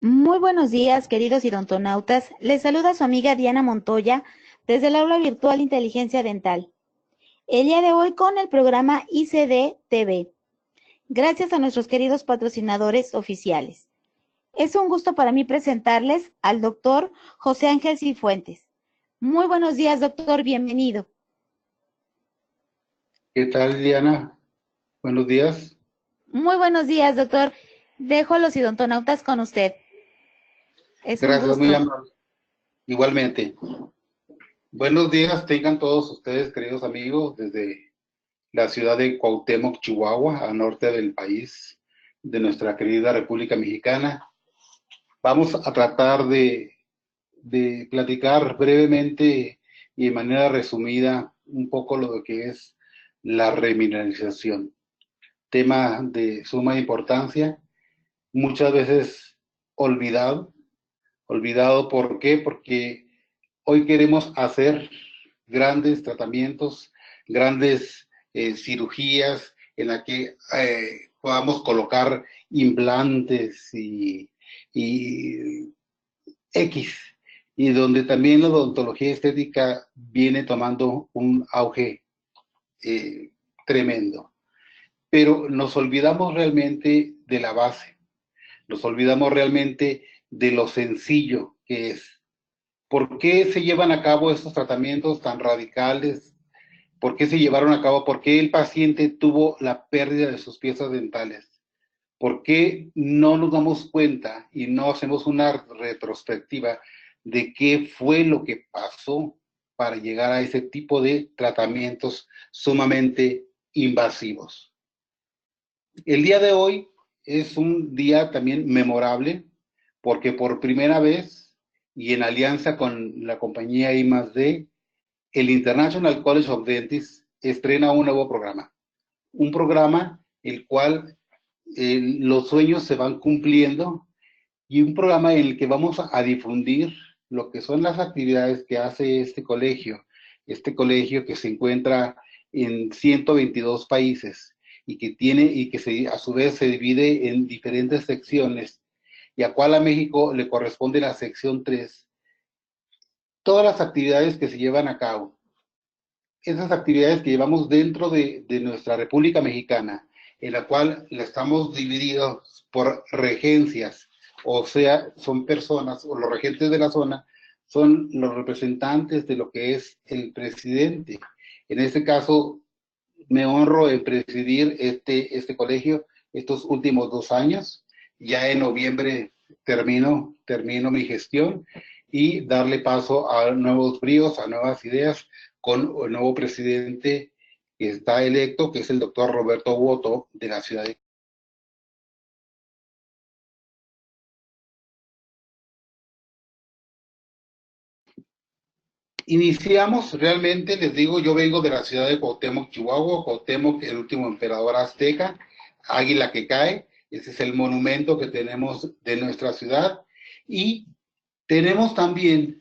Muy buenos días, queridos odontonautas. Les saluda su amiga Diana Montoya desde el aula virtual Inteligencia Dental. El día de hoy con el programa ICD TV, gracias a nuestros queridos patrocinadores oficiales. Es un gusto para mí presentarles al doctor José Ángel Cifuentes. Muy buenos días, doctor, bienvenido. ¿Qué tal, Diana? Buenos días. Muy buenos días, doctor. Dejo a los odontonautas con usted. Es un Gracias, muy gusto. amable. Igualmente. Buenos días, tengan todos ustedes, queridos amigos, desde la ciudad de Cuauhtémoc, Chihuahua, al norte del país, de nuestra querida República Mexicana. Vamos a tratar de platicar brevemente y de manera resumida un poco lo que es la remineralización. Tema de suma importancia, muchas veces olvidado. Olvidado, ¿por qué? Porque hoy queremos hacer grandes tratamientos, grandes cirugías en la que podamos colocar implantes y X, y donde también la odontología estética viene tomando un auge eh, tremendo. Pero nos olvidamos realmente de la base, nos olvidamos realmente de lo sencillo que es. ¿Por qué se llevan a cabo estos tratamientos tan radicales? ¿Por qué se llevaron a cabo? ¿Por qué el paciente tuvo la pérdida de sus piezas dentales? ¿Por qué no nos damos cuenta y no hacemos una retrospectiva de qué fue lo que pasó para llegar a ese tipo de tratamientos sumamente invasivos? El día de hoy es un día también memorable porque por primera vez y en alianza con la compañía I+D, el International College of Dentists estrena un nuevo programa. Un programa el cual los sueños se van cumpliendo y un programa en el que vamos a difundir lo que son las actividades que hace este colegio que se encuentra en 122 países y que tiene y que a su vez se divide en diferentes secciones y a cual a México le corresponde la sección 3. Todas las actividades que se llevan a cabo, esas actividades que llevamos dentro de nuestra República Mexicana, en la cual estamos divididos por regencias, o sea, son personas, o los regentes de la zona, son los representantes de lo que es el presidente. En este caso, me honro en presidir este colegio estos últimos 2 años. Ya en noviembre termino mi gestión y darle paso a nuevos bríos, a nuevas ideas, con el nuevo presidente que está electo, que es el doctor Roberto Boto, de la ciudad de... Iniciamos realmente, les digo, yo vengo de la ciudad de Cuauhtémoc, Chihuahua. Cuauhtémoc, el último emperador azteca, águila que cae, ese es el monumento que tenemos de nuestra ciudad. Y tenemos también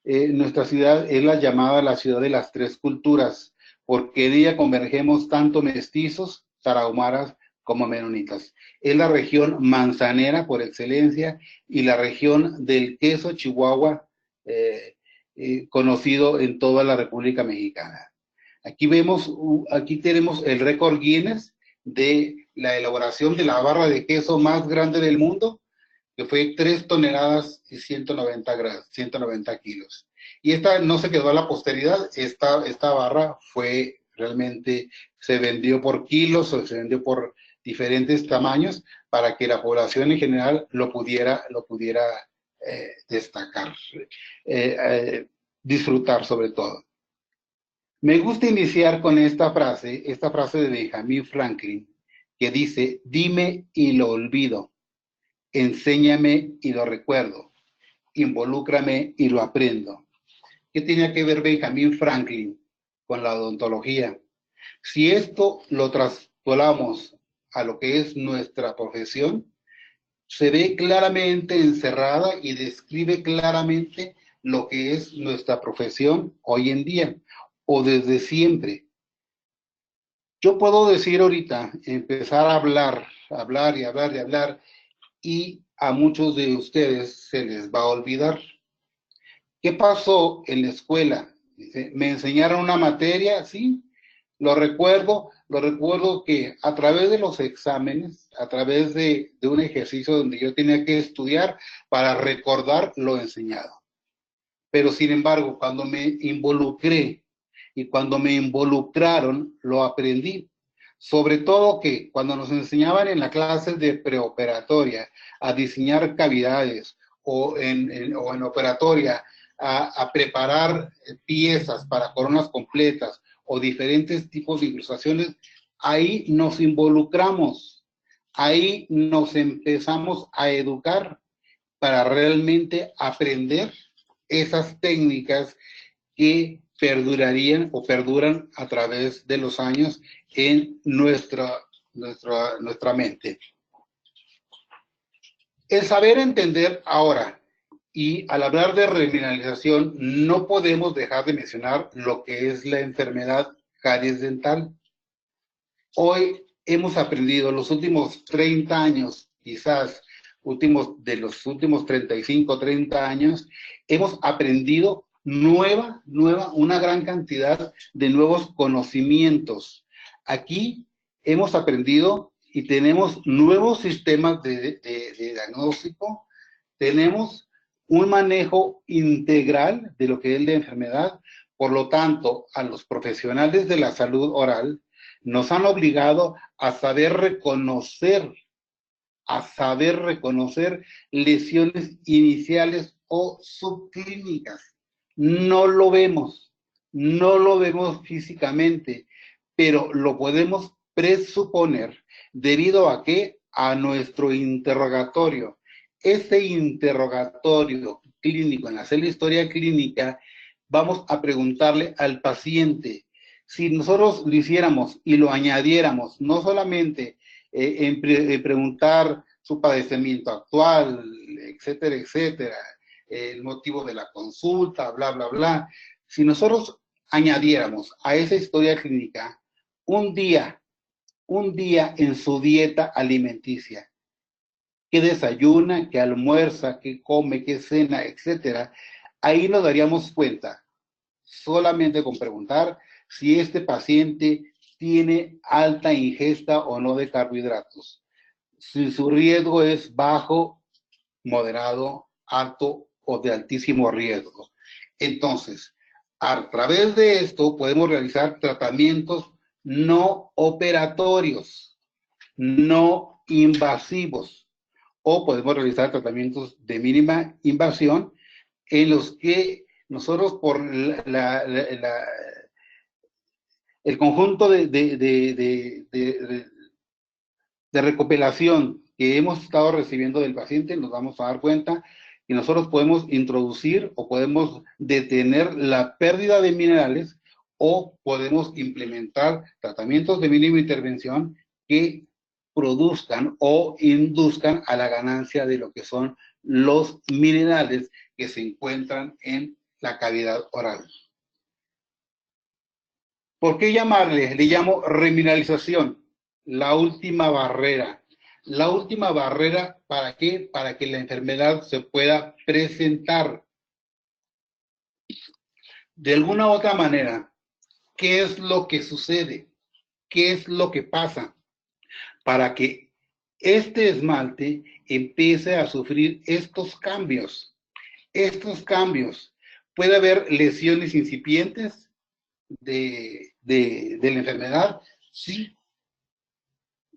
nuestra ciudad es la llamada la ciudad de las tres culturas, porque en ella convergemos tanto mestizos, tarahumaras, como menonitas. Es la región manzanera por excelencia y la región del queso Chihuahua, eh, conocido en toda la República Mexicana. Aquí tenemos el récord Guinness de la elaboración de la barra de queso más grande del mundo, que fue 3 toneladas y 190 kilos. Y esta no se quedó a la posteridad, esta barra fue realmente, se vendió por kilos o se vendió por diferentes tamaños para que la población en general lo pudiera destacar, eh, eh, disfrutar sobre todo. Me gusta iniciar con esta frase de Benjamin Franklin, que dice, dime y lo olvido, enséñame y lo recuerdo, involúcrame y lo aprendo. ¿Qué tenía que ver Benjamin Franklin con la odontología? Si esto lo traspolamos a lo que es nuestra profesión, se ve claramente encerrada y describe claramente lo que es nuestra profesión hoy en día o desde siempre. Yo puedo decir ahorita, empezar a hablar y hablar y hablar y a muchos de ustedes se les va a olvidar. ¿Qué pasó en la escuela? Dice, me enseñaron una materia, sí, lo recuerdo que a través de los exámenes, a través de un ejercicio donde yo tenía que estudiar para recordar lo enseñado. Pero sin embargo, cuando me involucré y cuando me involucraron, lo aprendí. Sobre todo que cuando nos enseñaban en la clase de preoperatoria a diseñar cavidades o en operatoria a preparar piezas para coronas completas o diferentes tipos de ilustraciones, ahí nos involucramos, ahí nos empezamos a educar para realmente aprender esas técnicas que perdurarían o perduran a través de los años en nuestra mente. El saber entender ahora, y al hablar de remineralización, no podemos dejar de mencionar lo que es la enfermedad caries dental. Hoy hemos aprendido los últimos 30 años, quizás de los últimos 35, 30 años, hemos aprendido una gran cantidad de nuevos conocimientos. Aquí hemos aprendido y tenemos nuevos sistemas de diagnóstico, tenemos un manejo integral de lo que es la enfermedad. Por lo tanto, a los profesionales de la salud oral nos han obligado a saber reconocer lesiones iniciales o subclínicas. No lo vemos físicamente, pero lo podemos presuponer debido a que a nuestro interrogatorio. Ese interrogatorio clínico, en hacer la historia clínica, vamos a preguntarle al paciente. Si nosotros lo hiciéramos y lo añadiéramos, no solamente en preguntar su padecimiento actual, etcétera, etcétera, el motivo de la consulta, bla, bla, bla. Si nosotros añadiéramos a esa historia clínica un día en su dieta alimenticia, qué desayuna, qué almuerza, qué come, qué cena, etcétera, ahí nos daríamos cuenta, solamente con preguntar, si este paciente tiene alta ingesta o no de carbohidratos, si su riesgo es bajo, moderado, alto o de altísimo riesgo. Entonces, a través de esto podemos realizar tratamientos no operatorios, no invasivos, o podemos realizar tratamientos de mínima invasión en los que nosotros por el conjunto de recopilación que hemos estado recibiendo del paciente, nos vamos a dar cuenta que nosotros podemos introducir o podemos detener la pérdida de minerales o podemos implementar tratamientos de mínima intervención que produzcan o induzcan a la ganancia de lo que son los minerales que se encuentran en la cavidad oral. ¿Por qué llamarle? Le llamo remineralización, la última barrera. La última barrera, ¿para qué? Para que la enfermedad se pueda presentar. De alguna u otra manera, ¿qué es lo que sucede? ¿Qué es lo que pasa? Para que este esmalte empiece a sufrir estos cambios. Puede haber lesiones incipientes de la enfermedad, sí.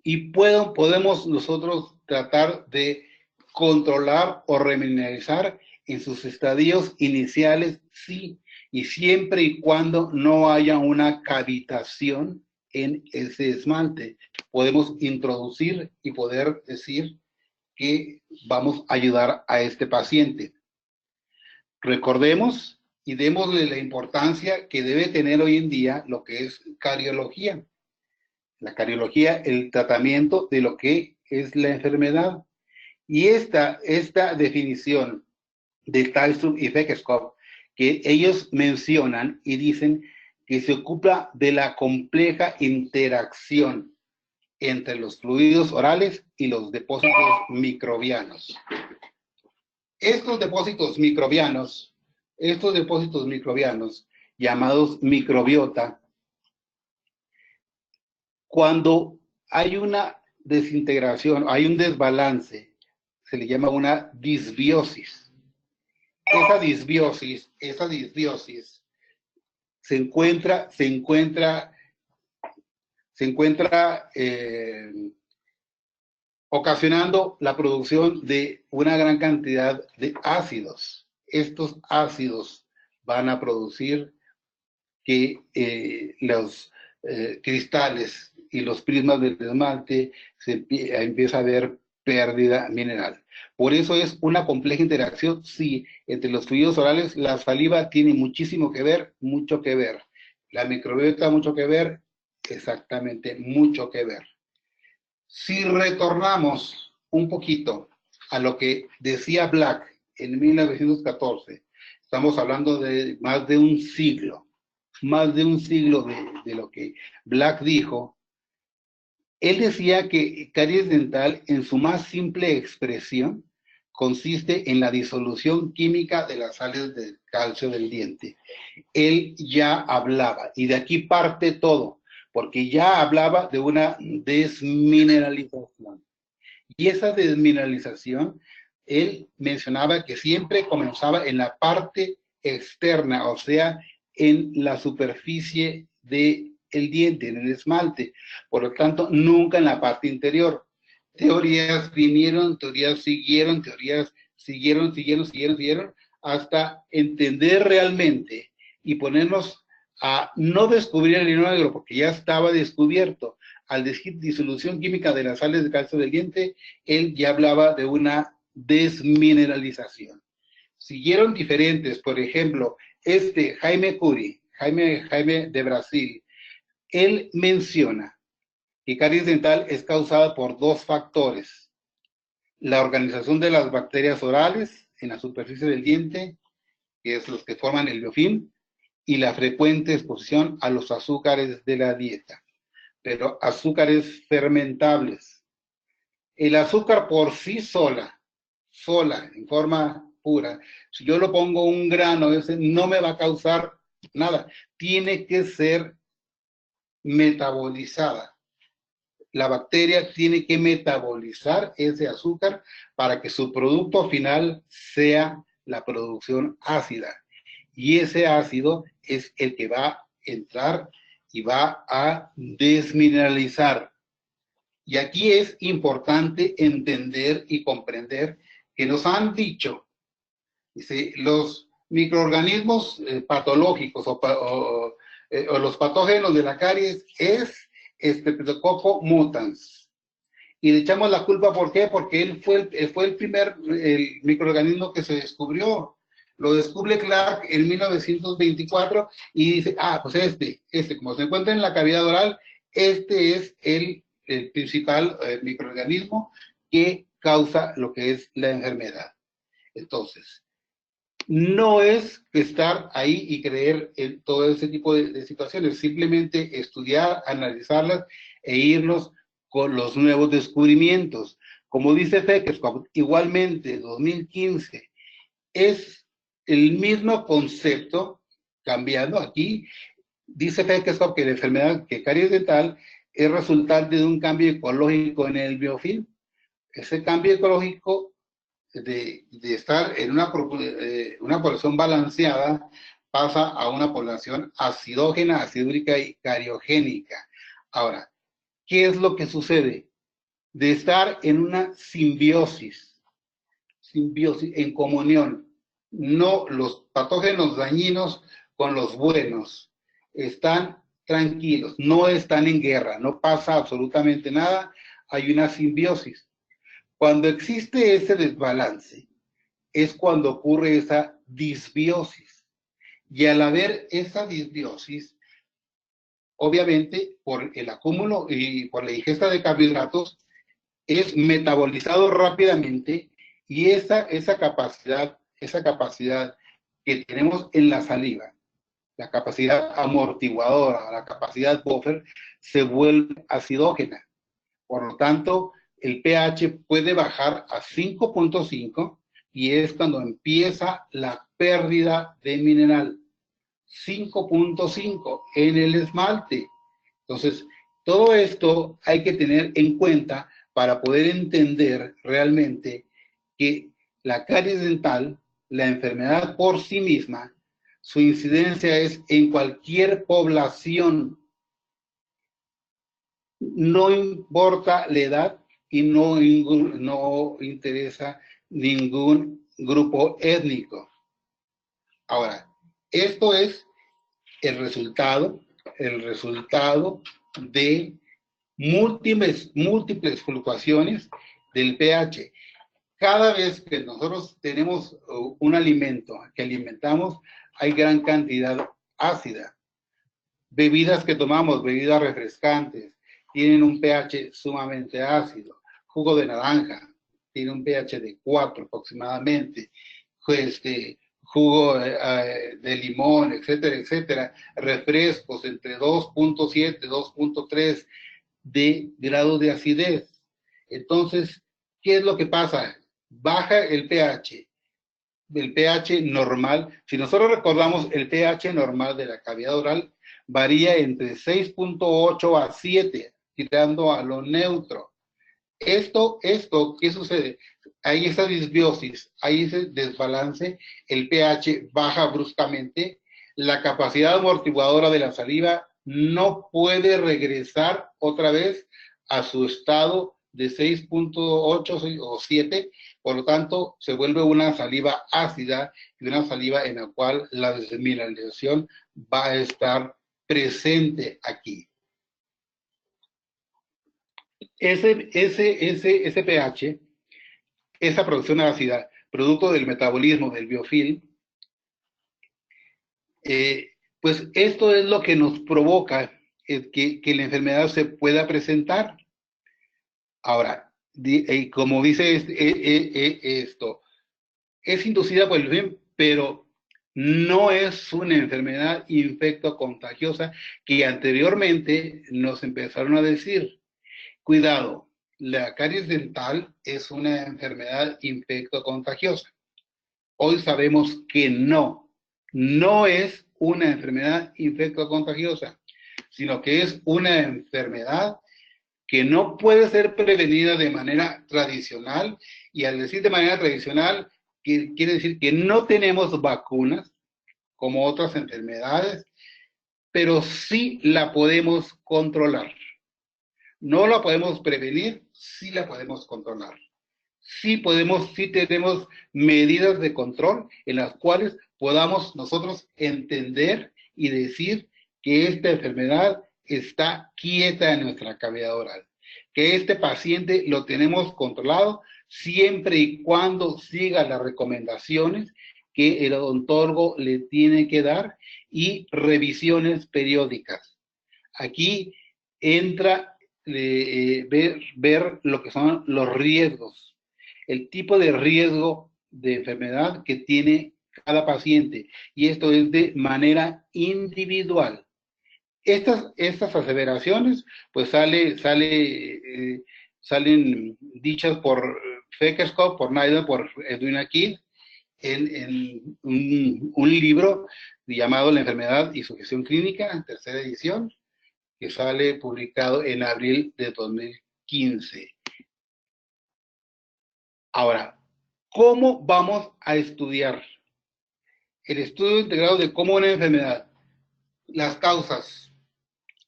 Y podemos nosotros tratar de controlar o remineralizar en sus estadios iniciales, sí, y siempre y cuando no haya una cavitación en ese esmalte. Podemos introducir y poder decir que vamos a ayudar a este paciente. Recordemos y démosle la importancia que debe tener hoy en día lo que es cariología. La cariología, el tratamiento de lo que es la enfermedad. Y esta definición de Teistrup y Fekeskov, que ellos mencionan y dicen que se ocupa de la compleja interacción entre los fluidos orales y los depósitos microbianos. Estos depósitos microbianos, llamados microbiota, cuando hay una desintegración, hay un desbalance, se le llama una disbiosis. Esa disbiosis se encuentra ocasionando la producción de una gran cantidad de ácidos. Estos ácidos van a producir que los cristales y los prismas del esmalte empieza a haber pérdida mineral. Por eso es una compleja interacción, sí, entre los fluidos orales. La saliva tiene muchísimo que ver, mucho que ver. La microbiota, mucho que ver, exactamente, mucho que ver. Si retornamos un poquito a lo que decía Black en 1914, estamos hablando de más de un siglo de lo que Black dijo. Él decía que caries dental, en su más simple expresión, consiste en la disolución química de las sales de calcio del diente. Él ya hablaba, y de aquí parte todo, porque ya hablaba de una desmineralización. Y esa desmineralización, él mencionaba que siempre comenzaba en la parte externa, o sea, en la superficie del diente, en el esmalte. Por lo tanto, nunca en la parte interior. Teorías vinieron, teorías siguieron, hasta entender realmente y ponernos a no descubrir el hilo negro, porque ya estaba descubierto. Al decir disolución química de las sales de calcio del diente, él ya hablaba de una desmineralización. Siguieron diferentes, por ejemplo, Jaime Curie, Jaime de Brasil, él menciona que caries dental es causada por dos factores: la organización de las bacterias orales en la superficie del diente, que es los que forman el biofilm, y la frecuente exposición a los azúcares de la dieta, pero azúcares fermentables. El azúcar por sí sola, en forma pura, si yo lo pongo un grano, ese no me va a causar nada. Tiene que ser metabolizada. La bacteria tiene que metabolizar ese azúcar para que su producto final sea la producción ácida. Y ese ácido es el que va a entrar y va a desmineralizar. Y aquí es importante entender y comprender que nos han dicho, dice, los microorganismos patológicos o los patógenos de la caries es Streptococcus mutans. Y le echamos la culpa, ¿por qué? Porque él fue el primer microorganismo que se descubrió. Lo descubre Clark en 1924 y dice, pues como se encuentra en la cavidad oral, este es el principal microorganismo que causa lo que es la enfermedad. Entonces, no es estar ahí y creer en todo ese tipo de situaciones, simplemente estudiar, analizarlas e irnos con los nuevos descubrimientos. Como dice Fekeskov, igualmente 2015, es el mismo concepto, cambiando aquí. Dice Fekeskov que la enfermedad, que caries dental, es resultante de un cambio ecológico en el biofilm. Ese cambio ecológico de estar en una población balanceada pasa a una población acidógena, acidúrica y cariogénica. Ahora, ¿qué es lo que sucede? De estar en una simbiosis, en comunión, no los patógenos dañinos con los buenos, están tranquilos, no están en guerra, no pasa absolutamente nada, hay una simbiosis. Cuando existe ese desbalance, es cuando ocurre esa disbiosis. Y al haber esa disbiosis, obviamente, por el acúmulo y por la ingesta de carbohidratos, es metabolizado rápidamente y esa capacidad que tenemos en la saliva, la capacidad amortiguadora, la capacidad buffer, se vuelve acidógena. Por lo tanto, el pH puede bajar a 5.5 y es cuando empieza la pérdida de mineral. 5.5 en el esmalte. Entonces, todo esto hay que tener en cuenta para poder entender realmente que la caries dental, la enfermedad por sí misma, su incidencia es en cualquier población. No importa la edad y no interesa ningún grupo étnico. Ahora, esto es el resultado de múltiples fluctuaciones del pH. Cada vez que nosotros tenemos un alimento que alimentamos, hay gran cantidad ácida. Bebidas que tomamos, bebidas refrescantes, tienen un pH sumamente ácido. Jugo de naranja tiene un pH de 4 aproximadamente. Jugo de limón, etcétera, etcétera. Refrescos entre 2.7, 2.3 de grado de acidez. Entonces, ¿qué es lo que pasa? Baja el pH normal. Si nosotros recordamos, el pH normal de la cavidad oral varía entre 6.8 a 7, tirando a lo neutro. Esto, ¿qué sucede? Hay esa disbiosis, hay ese desbalance, el pH baja bruscamente, la capacidad amortiguadora de la saliva no puede regresar otra vez a su estado de 6.8 o 7, por lo tanto se vuelve una saliva ácida y una saliva en la cual la desmineralización va a estar presente aquí. Ese pH, esa producción ácida, producto del metabolismo del biofilm, pues esto es lo que nos provoca que la enfermedad se pueda presentar. Ahora, como dice esto, es inducida por el biofilm, pero no es una enfermedad infectocontagiosa que anteriormente nos empezaron a decir. Cuidado, la caries dental es una enfermedad infectocontagiosa. Hoy sabemos que no es una enfermedad infectocontagiosa, sino que es una enfermedad que no puede ser prevenida de manera tradicional, y al decir de manera tradicional, quiere decir que no tenemos vacunas como otras enfermedades, pero sí la podemos controlar. No la podemos prevenir, sí la podemos controlar. Sí tenemos medidas de control en las cuales podamos nosotros entender y decir que esta enfermedad está quieta en nuestra cavidad oral, que este paciente lo tenemos controlado siempre y cuando siga las recomendaciones que el odontólogo le tiene que dar y revisiones periódicas. Aquí entra ver lo que son los riesgos, el tipo de riesgo de enfermedad que tiene cada paciente, y esto es de manera individual. Estas aseveraciones pues salen dichas por Feckerscope, por Naidoo, por Edwin Akil en un libro llamado La enfermedad y su gestión clínica, en tercera edición, que sale publicado en abril de 2015. Ahora, ¿cómo vamos a estudiar? El estudio integrado de cómo una enfermedad, las causas.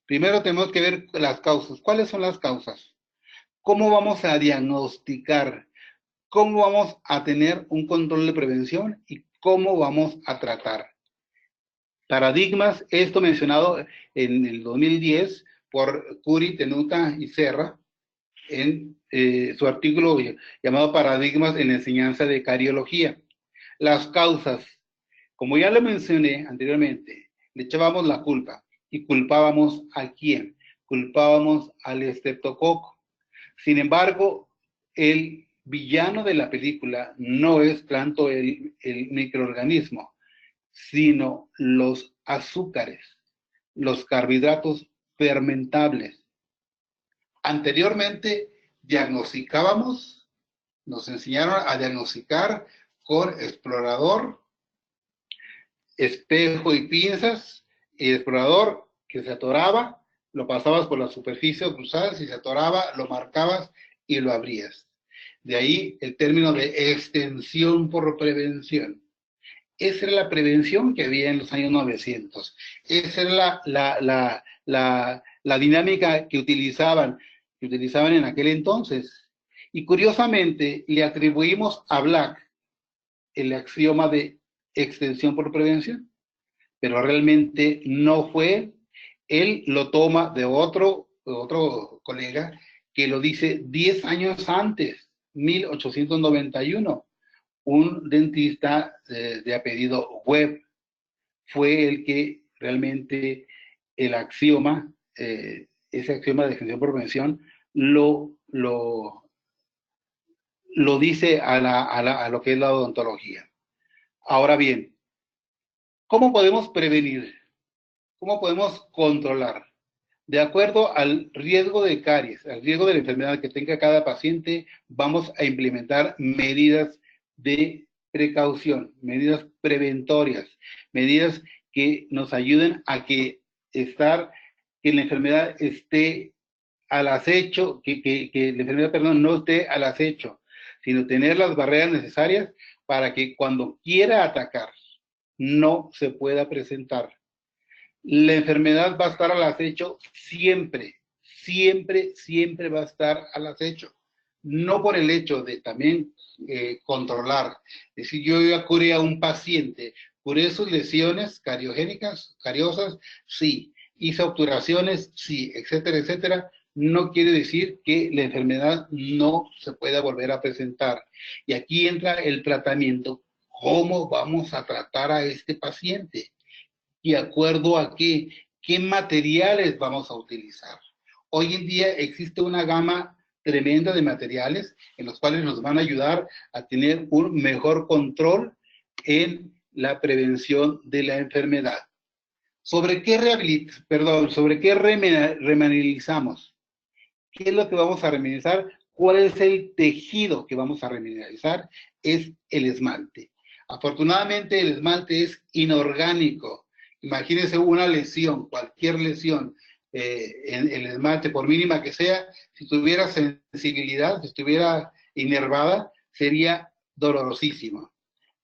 Primero tenemos que ver las causas. ¿Cuáles son las causas? ¿Cómo vamos a diagnosticar? ¿Cómo vamos a tener un control de prevención? ¿Y cómo vamos a tratar? Paradigmas, esto mencionado en el 2010 por Curi, Tenuta y Serra, en su artículo llamado Paradigmas en Enseñanza de Cariología. Las causas, como ya lo mencioné anteriormente, le echábamos la culpa. ¿Y culpábamos a quién? Culpábamos al estreptococo. Sin embargo, el villano de la película no es tanto el microorganismo, sino los azúcares, los carbohidratos fermentables. Anteriormente diagnosticábamos, nos enseñaron a diagnosticar con explorador, espejo y pinzas, y el explorador que se atoraba, lo pasabas por la superficie cruzada, si se atoraba, lo marcabas y lo abrías. De ahí el término de extensión por prevención. Esa era la prevención que había en los años 900. Esa era la dinámica que utilizaban en aquel entonces. Y curiosamente le atribuimos a Black el axioma de extensión por prevención, pero realmente no fue él. Él lo toma de otro colega que lo dice 10 años antes, 1891. Un dentista de apellido Webb fue el que realmente el axioma, ese axioma de extensión por prevención, lo dice a lo que es la odontología. Ahora bien, ¿cómo podemos prevenir? ¿Cómo podemos controlar? De acuerdo al riesgo de caries, al riesgo de la enfermedad que tenga cada paciente, vamos a implementar medidas de precaución, medidas preventorias, medidas que nos ayuden a que la enfermedad esté al acecho, que la enfermedad, perdón, no esté al acecho, sino tener las barreras necesarias para que cuando quiera atacar no se pueda presentar. La enfermedad va a estar al acecho siempre, siempre, siempre va a estar al acecho. No por el hecho de también controlar. Es decir, yo ya curé a un paciente, curé sus lesiones cariogénicas, cariosas, sí. Hice obturaciones, sí, etcétera, etcétera. No quiere decir que la enfermedad no se pueda volver a presentar. Y aquí entra el tratamiento. ¿Cómo vamos a tratar a este paciente? ¿Y de acuerdo a qué materiales vamos a utilizar? Hoy en día existe una gama tremenda de materiales en los cuales nos van a ayudar a tener un mejor control en la prevención de la enfermedad. ¿Sobre qué remineralizamos? ¿Qué es lo que vamos a remineralizar? ¿Cuál es el tejido que vamos a remineralizar? Es el esmalte. Afortunadamente el esmalte es inorgánico. Imagínense una lesión, cualquier lesión en el esmalte, por mínima que sea, si tuviera sensibilidad, si estuviera inervada, sería dolorosísimo.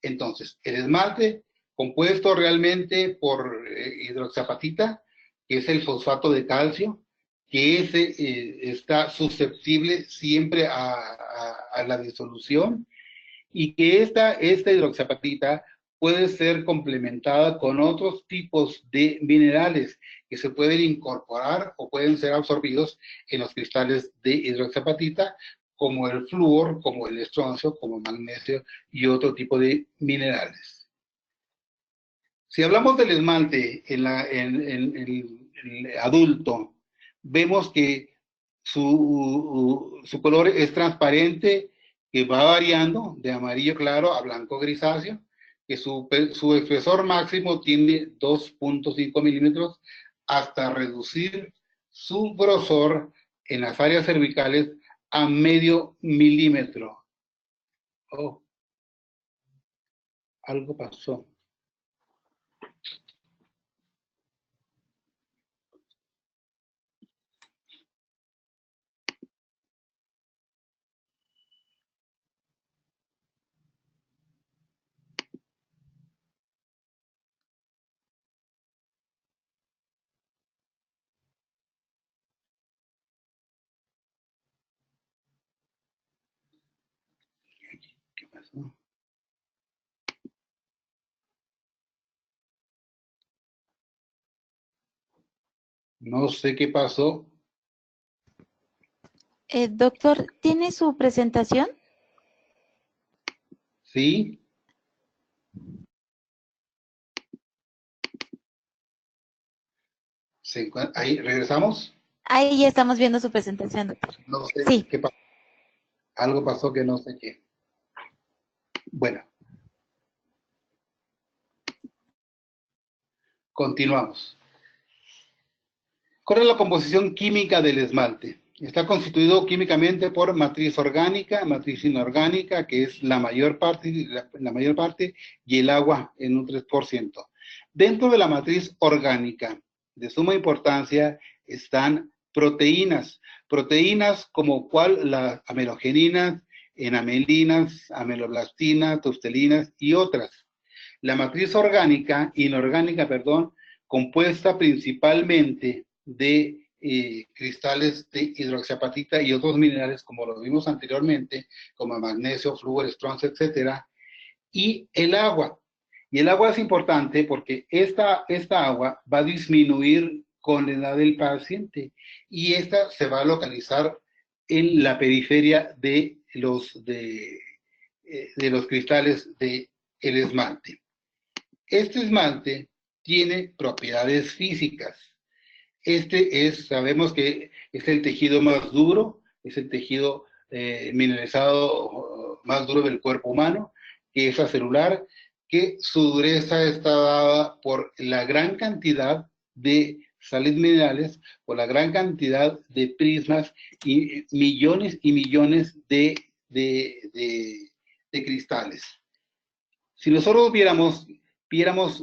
Entonces, el esmalte, compuesto realmente por hidroxiapatita, que es el fosfato de calcio, que ese está susceptible siempre a la disolución, y que esta hidroxiapatita puede ser complementada con otros tipos de minerales que se pueden incorporar o pueden ser absorbidos en los cristales de hidroxiapatita, como el flúor, como el estroncio, como el magnesio y otro tipo de minerales. Si hablamos del esmalte en el adulto, vemos que su color es transparente, que va variando de amarillo claro a blanco grisáceo, que su espesor máximo tiene 2.5 milímetros, hasta reducir su grosor en las áreas cervicales a medio milímetro. Oh, algo pasó. ¿Qué pasó? No sé qué pasó. Doctor, ¿tiene su presentación? Sí. Ahí regresamos. Ahí ya estamos viendo su presentación, doctor. No sé Sí. qué pasó. Algo pasó que no sé qué. Bueno. Continuamos. ¿Cuál es la composición química del esmalte? Está constituido químicamente por matriz orgánica, matriz inorgánica, que es la mayor parte, y el agua en un 3%. Dentro de la matriz orgánica, de suma importancia, están proteínas. Proteínas como cual las amelogeninas, enamelinas, ameloblastinas, tustelinas y otras. La matriz inorgánica, compuesta principalmente de cristales de hidroxiapatita y otros minerales, como lo vimos anteriormente, como magnesio, flúor, estroncio, etcétera, y el agua. Y el agua es importante porque esta agua va a disminuir con la edad del paciente y esta se va a localizar en la periferia de los cristales del esmalte. Este esmalte tiene propiedades físicas. Sabemos que es el tejido más duro, es el tejido mineralizado más duro del cuerpo humano, que es celular, que su dureza está dada por la gran cantidad de sales minerales, por la gran cantidad de prismas y millones de cristales. Si nosotros viéramos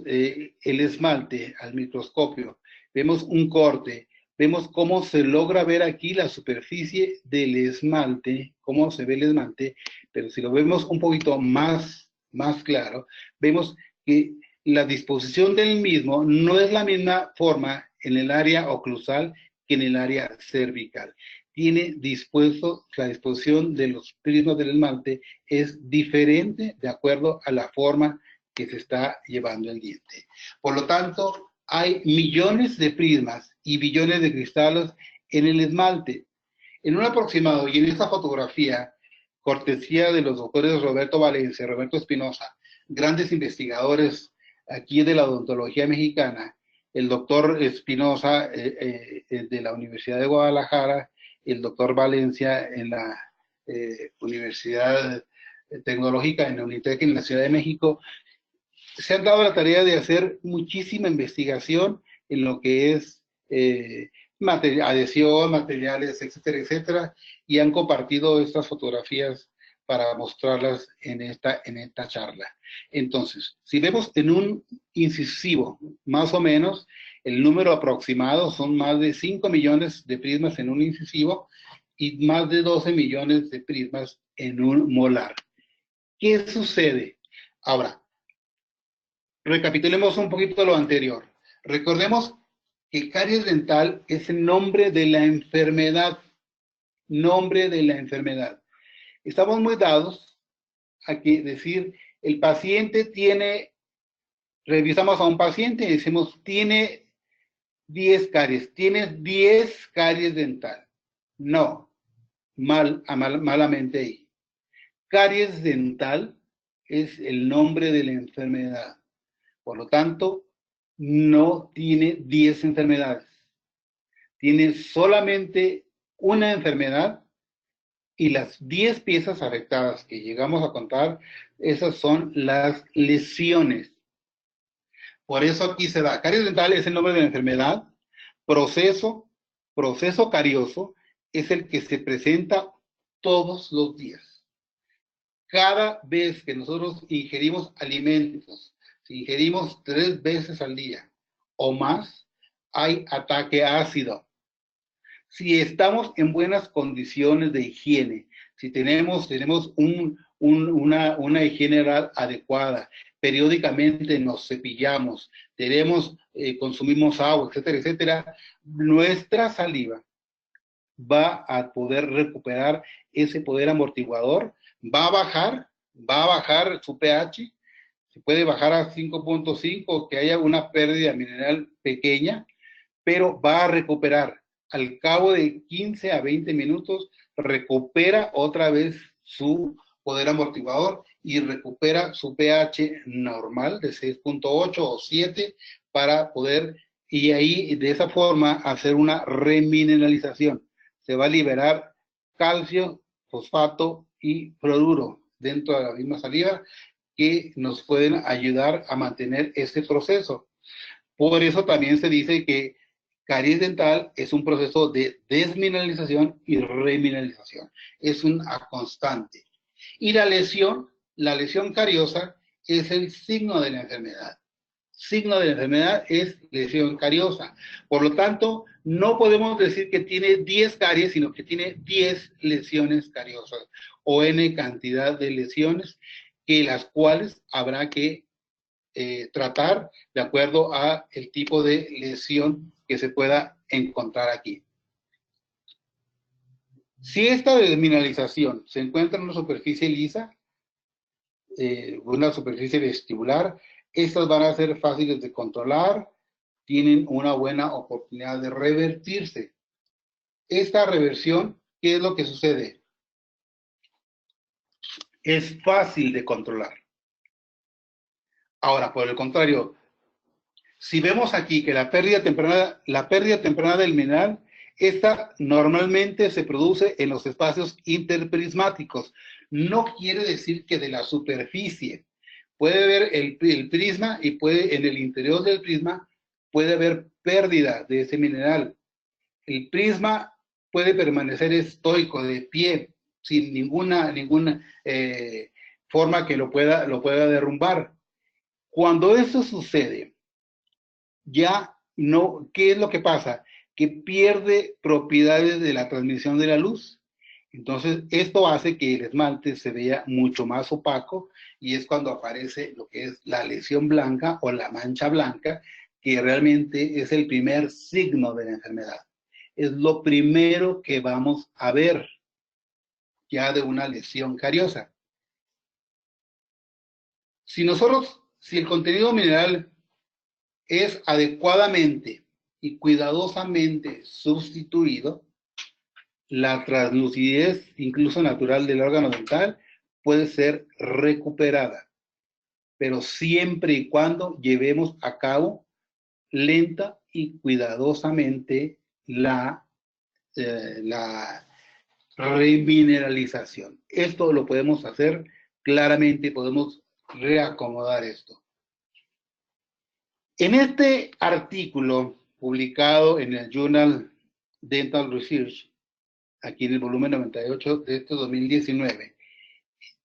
el esmalte al microscopio, vemos un corte, vemos cómo se logra ver aquí la superficie del esmalte, cómo se ve el esmalte, pero si lo vemos un poquito más claro, vemos que la disposición del mismo no es la misma forma en el área oclusal que en el área cervical. Tiene dispuesto, la disposición de los prismas del esmalte es diferente de acuerdo a la forma que se está llevando el diente. Por lo tanto, hay millones de prismas y billones de cristales en el esmalte. En un aproximado, y en esta fotografía, cortesía de los doctores Roberto Valencia, Roberto Espinosa, grandes investigadores aquí de la odontología mexicana, el doctor Espinosa de la Universidad de Guadalajara, el doctor Valencia en la Universidad Tecnológica en la UNITEC en la Ciudad de México, se han dado la tarea de hacer muchísima investigación en lo que es adhesión, materiales, etcétera, etcétera, y han compartido estas fotografías para mostrarlas en esta charla. Entonces, si vemos en un incisivo, más o menos, el número aproximado son más de 5 millones de prismas en un incisivo y más de 12 millones de prismas en un molar. ¿Qué sucede? Ahora, recapitulemos un poquito lo anterior. Recordemos que caries dental es el nombre de la enfermedad. Nombre de la enfermedad. Estamos muy dados a que decir, el paciente tiene, revisamos a un paciente y decimos, tiene 10 caries, tienes 10 caries dental. No, malamente ahí. Caries dental es el nombre de la enfermedad. Por lo tanto, no tiene 10 enfermedades. Tiene solamente una enfermedad y las 10 piezas afectadas que llegamos a contar, esas son las lesiones. Por eso aquí se da. Caries dental es el nombre de la enfermedad. Proceso carioso es el que se presenta todos los días. Cada vez que nosotros ingerimos alimentos, si ingerimos 3 veces al día o más, hay ataque ácido. Si estamos en buenas condiciones de higiene, si tenemos una higiene adecuada, periódicamente nos cepillamos, consumimos agua, etcétera, etcétera, nuestra saliva va a poder recuperar ese poder amortiguador, va a bajar su pH, se puede bajar a 5.5, que haya una pérdida mineral pequeña, pero va a recuperar. Al cabo de 15 a 20 minutos, recupera otra vez su poder amortiguador y recupera su pH normal de 6.8 o 7 para poder, y ahí de esa forma hacer una remineralización. Se va a liberar calcio, fosfato y fluoruro dentro de la misma saliva que nos pueden ayudar a mantener este proceso. Por eso también se dice que caries dental es un proceso de desmineralización y remineralización. Es una constante. Y la lesión cariosa es el signo de la enfermedad. Signo de la enfermedad es lesión cariosa. Por lo tanto, no podemos decir que tiene 10 caries, sino que tiene 10 lesiones cariosas o N cantidad de lesiones, que las cuales habrá que tratar de acuerdo a el tipo de lesión que se pueda encontrar aquí. Si esta desmineralización se encuentra en una superficie lisa, una superficie vestibular, estas van a ser fáciles de controlar, tienen una buena oportunidad de revertirse. Esta reversión, ¿qué es lo que sucede? Es fácil de controlar. Ahora, por el contrario, si vemos aquí que la pérdida temprana del mineral, esta normalmente se produce en los espacios interprismáticos. No quiere decir que de la superficie. Puede haber el prisma y en el interior del prisma puede haber pérdida de ese mineral. El prisma puede permanecer estoico, de pie, sin ninguna forma que lo pueda derrumbar. Cuando eso sucede, ya no, ¿qué es lo que pasa? Que pierde propiedades de la transmisión de la luz. Entonces, esto hace que el esmalte se vea mucho más opaco y es cuando aparece lo que es la lesión blanca o la mancha blanca, que realmente es el primer signo de la enfermedad. Es lo primero que vamos a ver ya de una lesión cariosa. Si el contenido mineral es adecuadamente y cuidadosamente sustituido, la translucidez, incluso natural, del órgano dental puede ser recuperada, pero siempre y cuando llevemos a cabo lenta y cuidadosamente la remineralización. Esto lo podemos hacer claramente, podemos reacomodar esto. En este artículo publicado en el Journal Dental Research, aquí en el volumen 98 de este 2019,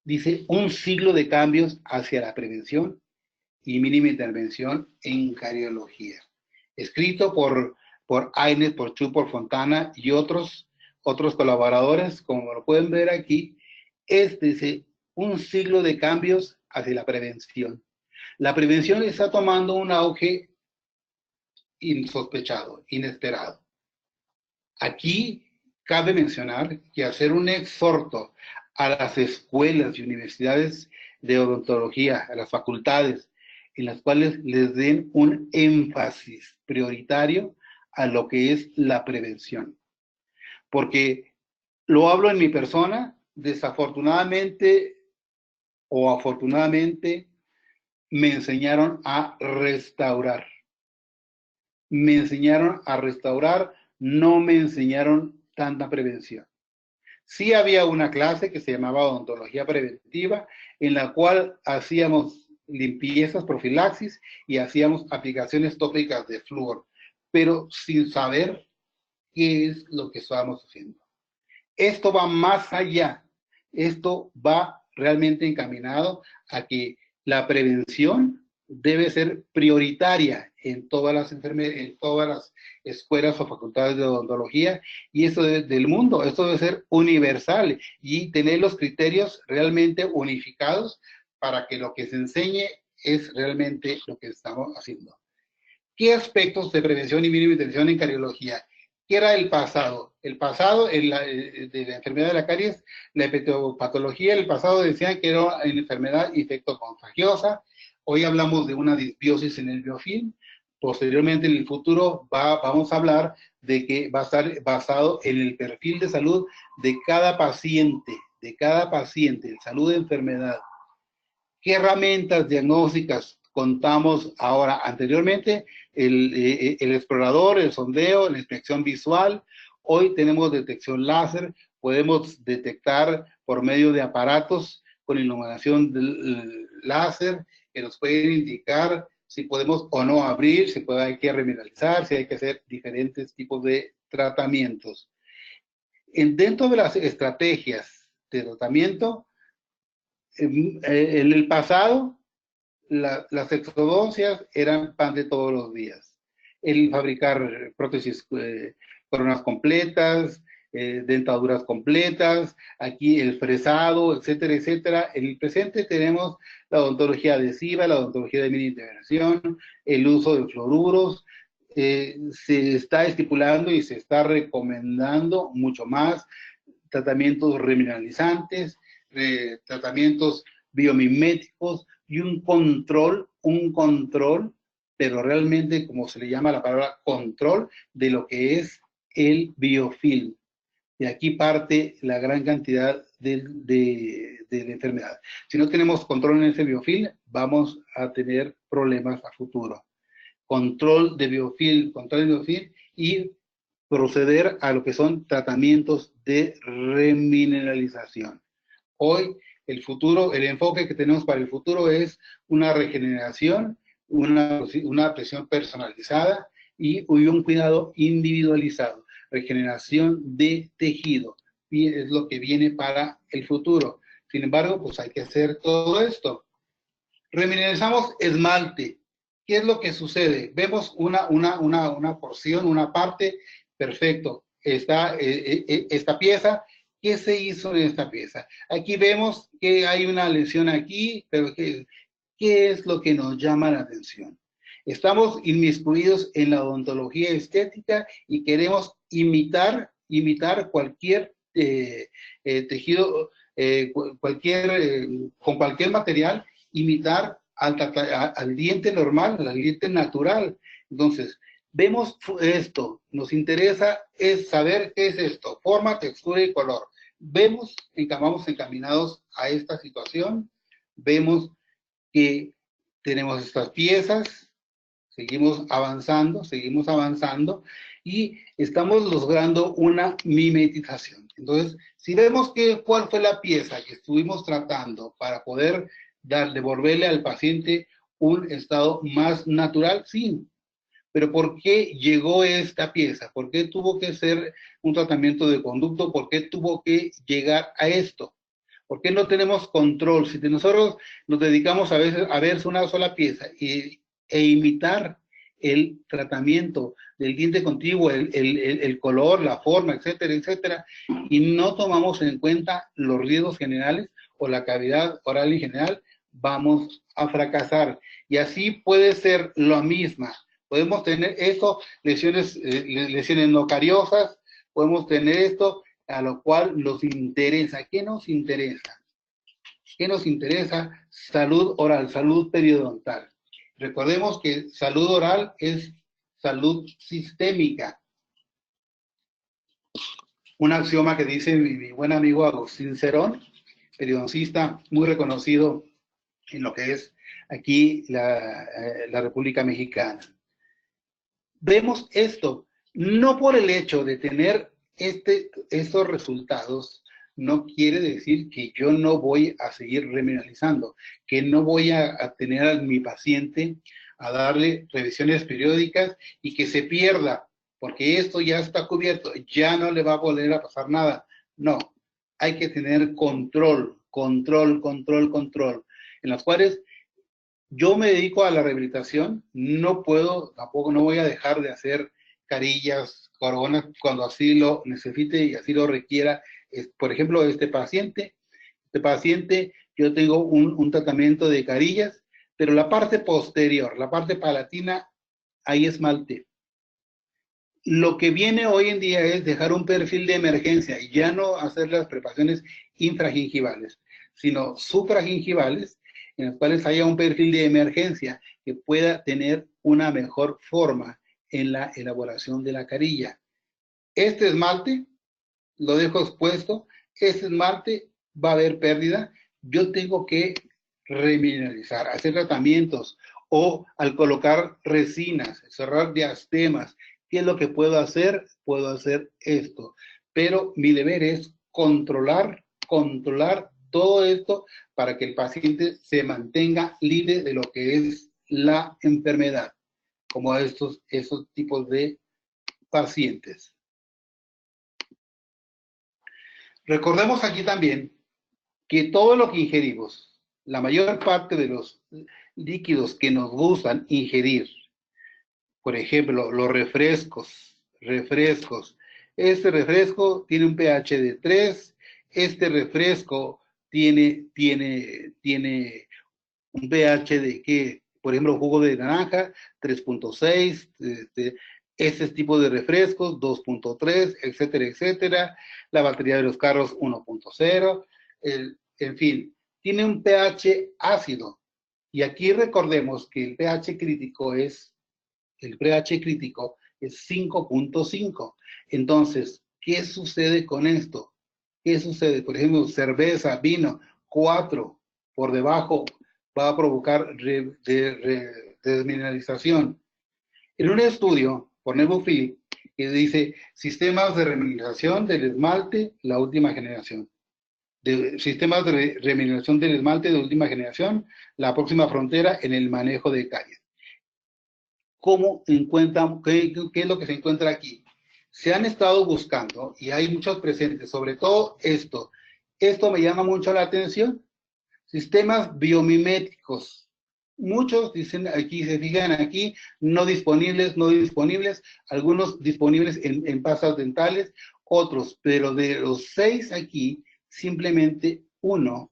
dice un siglo de cambios hacia la prevención y mínima intervención en cariología. Escrito por Aynes, por Chu, por Fontana y otros colaboradores, como lo pueden ver aquí, dice un siglo de cambios hacia la prevención. La prevención está tomando un auge insospechado, inesperado. Aquí cabe mencionar que hacer un exhorto a las escuelas y universidades de odontología, a las facultades, en las cuales les den un énfasis prioritario a lo que es la prevención. Porque lo hablo en mi persona, desafortunadamente o afortunadamente, me enseñaron a restaurar. Me enseñaron a restaurar, no me enseñaron tanta prevención. Sí había una clase que se llamaba odontología preventiva, en la cual hacíamos limpiezas, profilaxis y hacíamos aplicaciones tópicas de flúor, pero sin saber qué es lo que estábamos haciendo. Esto va más allá. Esto va realmente encaminado a que la prevención debe ser prioritaria en todas las escuelas o facultades de odontología, y eso del mundo, esto debe ser universal y tener los criterios realmente unificados para que lo que se enseñe es realmente lo que estamos haciendo. ¿Qué aspectos de prevención y mínima intervención en cariología? ¿Qué era el pasado? El pasado de la enfermedad de la caries, la epitopatología, el pasado decían que era una enfermedad infectocontagiosa. Hoy hablamos de una disbiosis en el biofilm. Posteriormente, en el futuro, vamos a hablar de que va a estar basado en el perfil de salud de cada paciente, de salud de enfermedad. ¿Qué herramientas diagnósticas contamos ahora? Anteriormente, el explorador, el sondeo, la inspección visual. Hoy tenemos detección láser, podemos detectar por medio de aparatos con iluminación láser que nos pueden indicar si podemos o no abrir, si hay que remineralizar, si hay que hacer diferentes tipos de tratamientos. Dentro de las estrategias de tratamiento, en el pasado, las exodoncias eran pan de todos los días. El fabricar prótesis, coronas completas, dentaduras completas, aquí el fresado, etcétera, etcétera. En el presente tenemos la odontología adhesiva, la odontología de mini integración, el uso de fluoruros. Se está estipulando y se está recomendando mucho más tratamientos remineralizantes, tratamientos biomiméticos y un control, pero realmente, como se le llama la palabra, control de lo que es el biofilm. De aquí parte la gran cantidad de la enfermedad. Si no tenemos control en ese biofilm, vamos a tener problemas a futuro. Control de biofilm y proceder a lo que son tratamientos de remineralización. Hoy, el futuro, el enfoque que tenemos para el futuro es una regeneración, una presión personalizada y un cuidado individualizado. Regeneración de tejido, y es lo que viene para el futuro. Sin embargo, pues hay que hacer todo esto. Remineralizamos esmalte. ¿Qué es lo que sucede? Vemos una porción, una parte, perfecto. Está esta pieza. ¿Qué se hizo en esta pieza? Aquí vemos que hay una lesión aquí, pero ¿qué es lo que nos llama la atención? Estamos inmiscuidos en la odontología estética y queremos imitar cualquier tejido, con cualquier material, imitar al diente normal, al diente natural. Entonces, vemos esto, nos interesa es saber qué es esto, forma, textura y color. Vamos encaminados a esta situación, vemos que tenemos estas piezas, seguimos avanzando y estamos logrando una mimetización. Entonces, si vemos cuál fue la pieza que estuvimos tratando para poder devolverle al paciente un estado más natural, sí. Pero ¿por qué llegó esta pieza? ¿Por qué tuvo que ser un tratamiento de conducto? ¿Por qué tuvo que llegar a esto? ¿Por qué no tenemos control? Si nosotros nos dedicamos a veces a ver una sola pieza e imitar el tratamiento del diente contiguo, el color, la forma, etcétera, etcétera, y no tomamos en cuenta los riesgos generales o la cavidad oral en general, vamos a fracasar. Y así puede ser lo misma. Podemos tener esto, lesiones no cariosas, podemos tener esto, a lo cual nos interesa. ¿Qué nos interesa? ¿Qué nos interesa? Salud oral, salud periodontal. Recordemos que salud oral es salud sistémica. Un axioma que dice mi buen amigo Agustín Cerón, periodoncista muy reconocido en lo que es aquí la República Mexicana. Vemos esto, no por el hecho de tener estos resultados, no quiere decir que yo no voy a seguir remineralizando, que no voy a tener a mi paciente a darle revisiones periódicas y que se pierda, porque esto ya está cubierto, ya no le va a volver a pasar nada. No, hay que tener control, en las cuales yo me dedico a la rehabilitación, tampoco no voy a dejar de hacer carillas, coronas, cuando así lo necesite y así lo requiera. Por ejemplo, este paciente, yo tengo un tratamiento de carillas, pero la parte posterior, la parte palatina, hay esmalte. Lo que viene hoy en día es dejar un perfil de emergencia y ya no hacer las preparaciones infragingivales, sino supragingivales, en las cuales haya un perfil de emergencia que pueda tener una mejor forma en la elaboración de la carilla. Este esmalte lo dejo expuesto, este esmalte va a haber pérdida, yo tengo que remineralizar, hacer tratamientos o al colocar resinas, cerrar diastemas. ¿Qué es lo que puedo hacer? Puedo hacer esto, pero mi deber es controlar todo esto para que el paciente se mantenga libre de lo que es la enfermedad, como a esos tipos de pacientes. Recordemos aquí también que todo lo que ingerimos, la mayor parte de los líquidos que nos gustan ingerir, por ejemplo, los refrescos. Este refresco tiene un pH de 3, este refresco tiene un pH de que, por ejemplo, jugo de naranja, 3.6, este tipo de refrescos, 2.3, etcétera, etcétera. La batería de los carros, 1.0. En fin, tiene un pH ácido. Y aquí recordemos que el pH crítico es 5.5. Entonces, ¿qué sucede con esto? ¿Qué sucede? Por ejemplo, cerveza, vino, 4 por debajo va a provocar desmineralización. En un estudio por Nebufield que dice sistemas de remineralización del esmalte, la última generación. Sistemas de remineralización del esmalte de última generación, la próxima frontera en el manejo de calles. ¿Cómo encuentran, qué es lo que se encuentra aquí? Se han estado buscando, y hay muchos presentes, sobre todo esto me llama mucho la atención, sistemas biomiméticos. Muchos dicen aquí, se fijan aquí, no disponibles, algunos disponibles en pastas dentales, otros, pero de los 6 aquí, simplemente uno,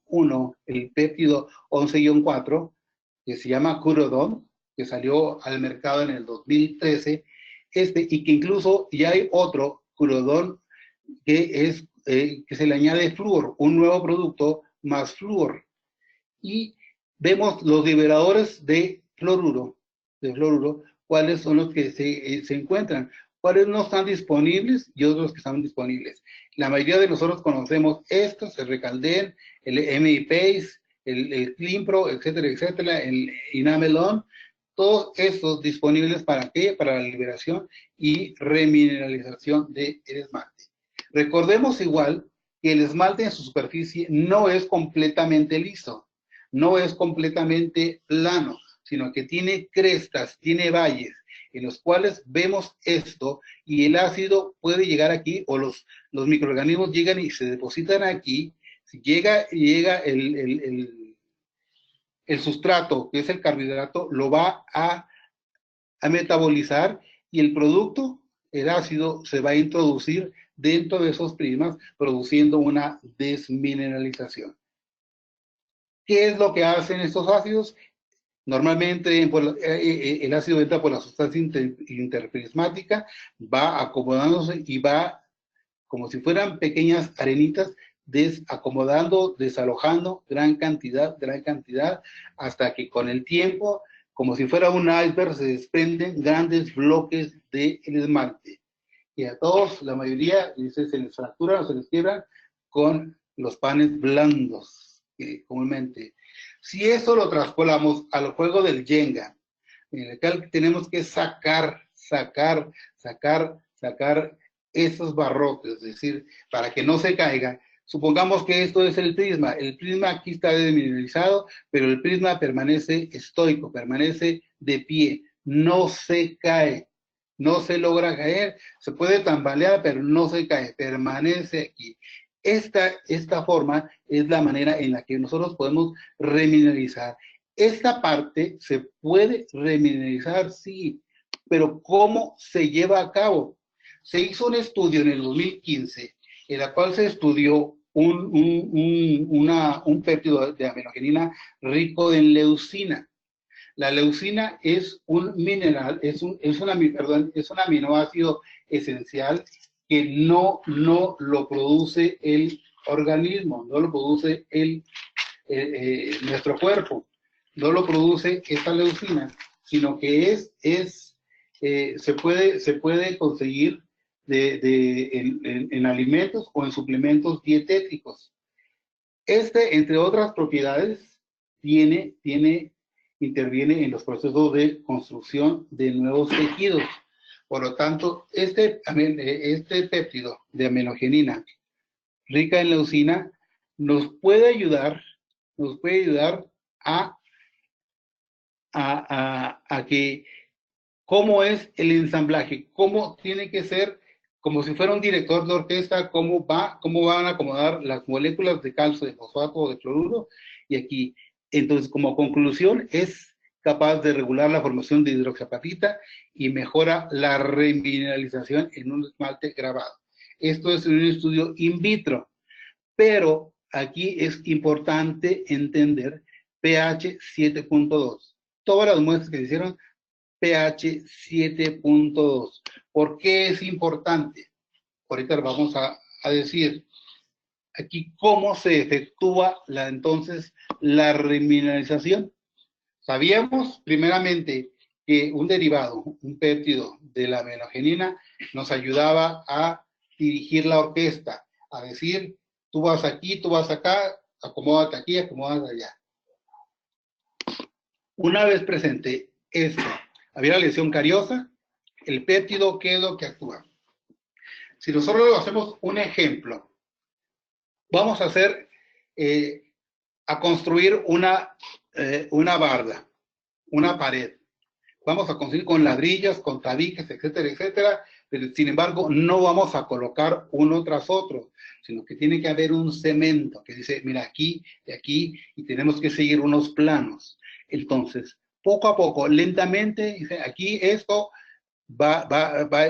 el péptido 11-4, que se llama Curodon, que salió al mercado en el 2013, y que incluso ya hay otro, Curodon, que se le añade flúor, un nuevo producto más flúor. Y vemos los liberadores de fluoruro, cuáles son los que se encuentran, cuáles no están disponibles y otros que están disponibles. La mayoría de nosotros conocemos estos, el Recalden, el MIPACE, el Clinpro, etcétera, etcétera, el Inamelon, todos estos disponibles ¿para qué? Para la liberación y remineralización del esmalte. Recordemos igual que el esmalte en su superficie no es completamente liso, no es completamente plano, sino que tiene crestas, tiene valles, en los cuales vemos esto, y el ácido puede llegar aquí, o los microorganismos llegan y se depositan aquí. Si llega el sustrato, que es el carbohidrato, lo va a metabolizar, y el producto, el ácido, se va a introducir dentro de esos prismas, produciendo una desmineralización. ¿Qué es lo que hacen estos ácidos? Normalmente el ácido entra por la sustancia interprismática, va acomodándose y va como si fueran pequeñas arenitas, desacomodando, desalojando gran cantidad, hasta que con el tiempo, como si fuera un iceberg, se desprenden grandes bloques de esmalte. Y a todos, la mayoría, se les fracturan o se les quiebran con los panes blandos, comúnmente. Si eso lo traspolamos al juego del Jenga, en el cual tenemos que sacar esos barrotes, es decir, para que no se caigan. Supongamos que esto es el prisma aquí está desmineralizado, pero el prisma permanece estoico, permanece de pie, no se cae, no se logra caer, se puede tambalear, pero no se cae, permanece aquí. Esta forma es la manera en la que nosotros podemos remineralizar. Esta parte se puede remineralizar, sí, pero ¿cómo se lleva a cabo? Se hizo un estudio en el 2015, en la cual se estudió un péptido de aminogenina rico en leucina. La leucina es un mineral, es un aminoácido esencial que no lo produce el organismo, no lo produce nuestro cuerpo, no lo produce esta leucina, sino que se puede conseguir en alimentos o en suplementos dietéticos. Entre otras propiedades, interviene en los procesos de construcción de nuevos tejidos. Por lo tanto, este péptido de aminogenina rica en leucina nos puede ayudar a a que cómo es el ensamblaje, cómo tiene que ser, como si fuera un director de orquesta, cómo van a acomodar las moléculas de calcio, de fosfato o de cloruro, y aquí, entonces, como conclusión, es capaz de regular la formación de hidroxiapatita y mejora la remineralización en un esmalte grabado. Esto es un estudio in vitro, pero aquí es importante entender pH 7.2. Todas las muestras que se hicieron pH 7.2. ¿Por qué es importante? Ahorita vamos a decir aquí cómo se efectúa entonces la remineralización. Sabíamos primeramente que un derivado, un péptido de la menogenina nos ayudaba a dirigir la orquesta, a decir, tú vas aquí, tú vas acá, acomódate aquí, acomódate allá. Una vez presente esto, había la lesión cariosa, el péptido, ¿qué es lo que actúa? Si nosotros lo hacemos un ejemplo, vamos a hacer, a construir una barda, una pared. Vamos a construir con ladrillos, con tabiques, etcétera, etcétera, pero sin embargo no vamos a colocar uno tras otro, sino que tiene que haber un cemento que dice, mira, aquí y aquí, y tenemos que seguir unos planos. Entonces, poco a poco, lentamente, dice, aquí esto, va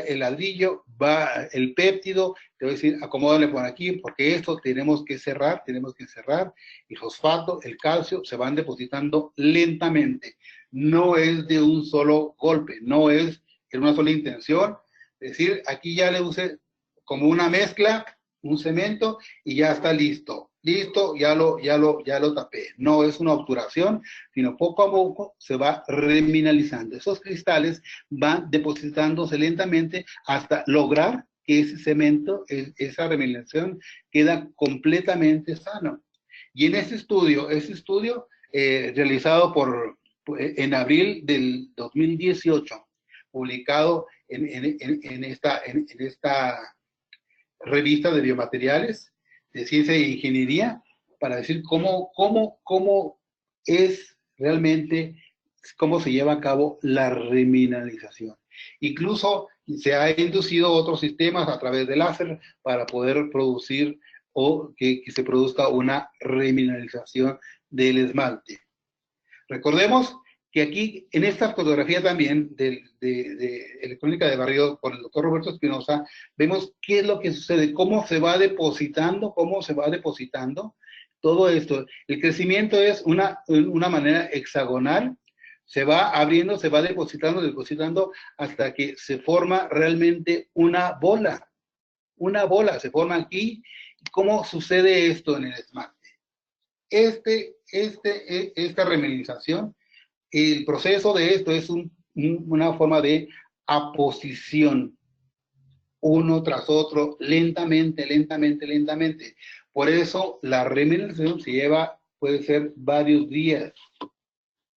el ladrillo, va el péptido, te voy a decir, acomódale por aquí, porque esto tenemos que cerrar, el fosfato, el calcio, se van depositando lentamente. No es de un solo golpe, no es en una sola intención. Es decir, aquí ya le usé como una mezcla, un cemento, y ya está listo. Listo, ya lo tapé. No es una obturación, sino poco a poco se va remineralizando. Esos cristales van depositándose lentamente hasta lograr que ese cemento, esa remineralización, queda completamente sano. Y en ese estudio realizado en abril del 2018, publicado en esta revista de biomateriales, de ciencia e ingeniería, para decir cómo es realmente, cómo se lleva a cabo la remineralización. Incluso se ha inducido otros sistemas a través de láser para poder producir o que se produzca una remineralización del esmalte. Recordemos que aquí, en esta fotografía también de electrónica de barrido por el doctor Roberto Espinosa, vemos qué es lo que sucede, cómo se va depositando todo esto. El crecimiento es una manera hexagonal, se va abriendo, se va depositando hasta que se forma realmente una bola se forma aquí. ¿Cómo sucede esto en el esmalte? Esta remineralización, el proceso de esto es una forma de aposición, uno tras otro, lentamente. Por eso la remineralización puede ser varios días,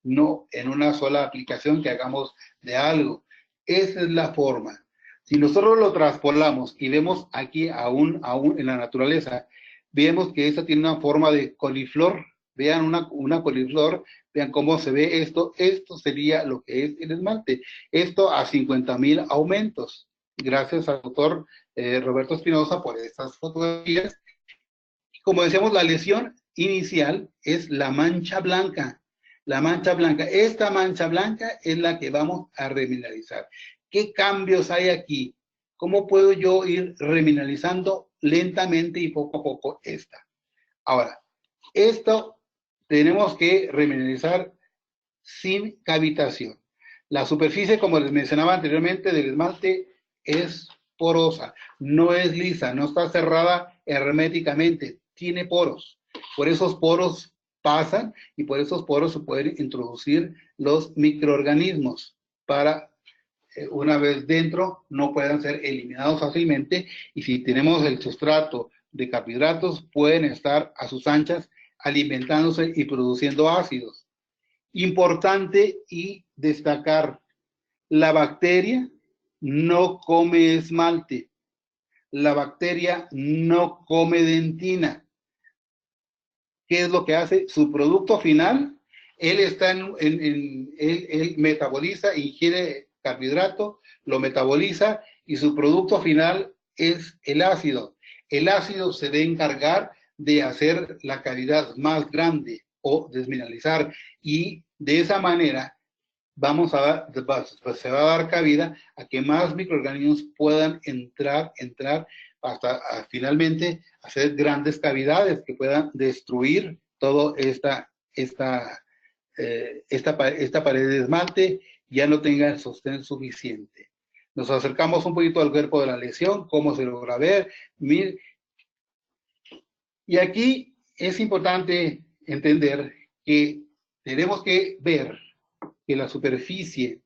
no en una sola aplicación que hagamos de algo. Esa es la forma. Si nosotros lo traspolamos y vemos aquí aún en la naturaleza, vemos que esta tiene una forma de coliflor. Vean una coliflor, vean cómo se ve esto. Esto sería lo que es el esmalte. Esto a 50,000 aumentos. Gracias al doctor Roberto Espinosa por estas fotografías. Como decíamos, la lesión inicial es la mancha blanca. Esta mancha blanca es la que vamos a remineralizar. ¿Qué cambios hay aquí? ¿Cómo puedo yo ir remineralizando lentamente y poco a poco esta? Ahora, esto tenemos que remineralizar sin cavitación. La superficie, como les mencionaba anteriormente, del esmalte es porosa, no es lisa, no está cerrada herméticamente, tiene poros. Por esos poros pasan y por esos poros se pueden introducir los microorganismos para, una vez dentro, no puedan ser eliminados fácilmente, y si tenemos el sustrato de carbohidratos, pueden estar a sus anchas alimentándose y produciendo ácidos. Importante y destacar, la bacteria no come esmalte, la bacteria no come dentina. ¿Qué es lo que hace? Su producto final Él está él metaboliza, ingiere carbohidrato, lo metaboliza y su producto final es el ácido. El ácido se debe encargar de hacer la cavidad más grande o desmineralizar, y de esa manera se va a dar cabida a que más microorganismos puedan entrar hasta finalmente hacer grandes cavidades que puedan destruir toda esta pared de esmalte, ya no tenga el sostén suficiente. Nos acercamos un poquito al cuerpo de la lesión, cómo se logra ver. Y aquí es importante entender que tenemos que ver que la superficie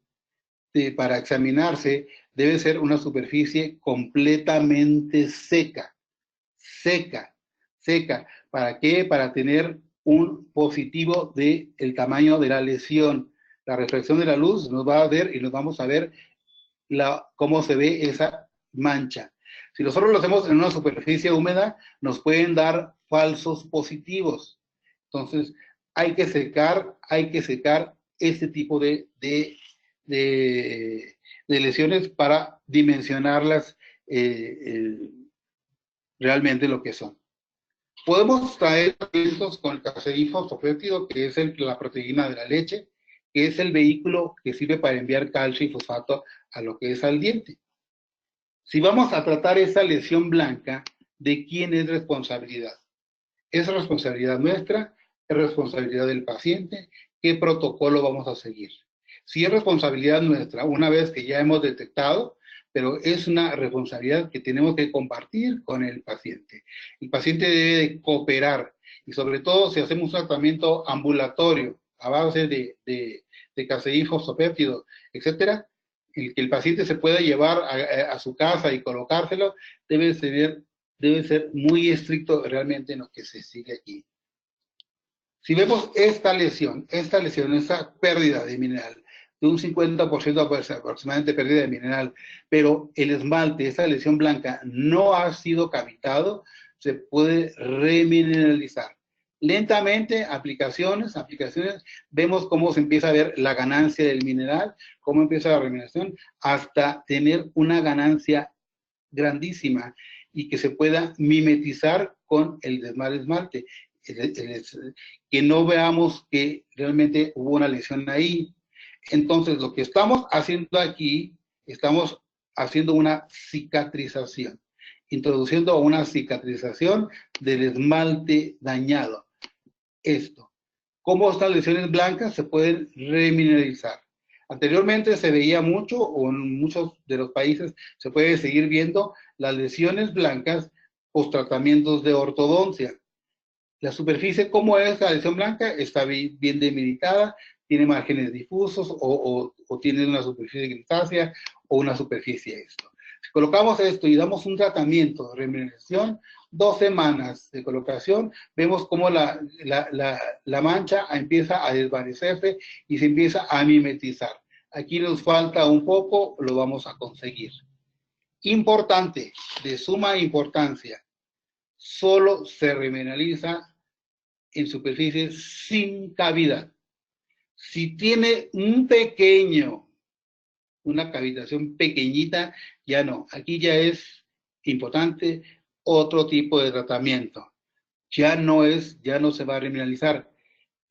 para examinarse debe ser una superficie completamente seca. ¿Para qué? Para tener un positivo del tamaño de la lesión. La reflexión de la luz nos va a ver y nos vamos a ver cómo se ve esa mancha. Si nosotros lo hacemos en una superficie húmeda, nos pueden dar falsos positivos. Entonces, hay que secar este tipo de lesiones para dimensionarlas realmente lo que son. Podemos traer tratamientos con el caseín fosfopéptido, que es la proteína de la leche, que es el vehículo que sirve para enviar calcio y fosfato a lo que es al diente. Si vamos a tratar esa lesión blanca, ¿de quién es responsabilidad? ¿Es responsabilidad nuestra? ¿Es responsabilidad del paciente? ¿Qué protocolo vamos a seguir? Si es responsabilidad nuestra, una vez que ya hemos detectado, pero es una responsabilidad que tenemos que compartir con el paciente. El paciente debe de cooperar, y sobre todo si hacemos un tratamiento ambulatorio a base de caseín fosfopéptido, etcétera, el que el paciente se pueda llevar a su casa y colocárselo, debe ser muy estricto realmente en lo que se sigue aquí. Si vemos esta lesión, esa pérdida de mineral, de un 50% aproximadamente pérdida de mineral, pero el esmalte, esa lesión blanca, no ha sido cavitado, se puede remineralizar. Lentamente, aplicaciones, vemos cómo se empieza a ver la ganancia del mineral, cómo empieza la remineralización, hasta tener una ganancia grandísima y que se pueda mimetizar con el esmalte. Que no veamos que realmente hubo una lesión ahí. Entonces, lo que estamos haciendo aquí, estamos haciendo una cicatrización, introduciendo una cicatrización del esmalte dañado. ¿Cómo estas lesiones blancas se pueden remineralizar? Anteriormente se veía mucho, o en muchos de los países se puede seguir viendo las lesiones blancas post tratamientos de ortodoncia. La superficie, ¿cómo es la lesión blanca? Está bien delimitada, tiene márgenes difusos o tiene una superficie grisácea o una superficie esto. Si colocamos esto y damos un tratamiento de remineralización, 2 semanas de colocación, vemos cómo la mancha empieza a desvanecerse y se empieza a mimetizar. Aquí nos falta un poco, lo vamos a conseguir. Importante, de suma importancia, solo se remineraliza en superficies sin cavidad. Si tiene una cavitación pequeñita, ya no. Aquí ya es importante otro tipo de tratamiento. Ya no se va a remineralizar.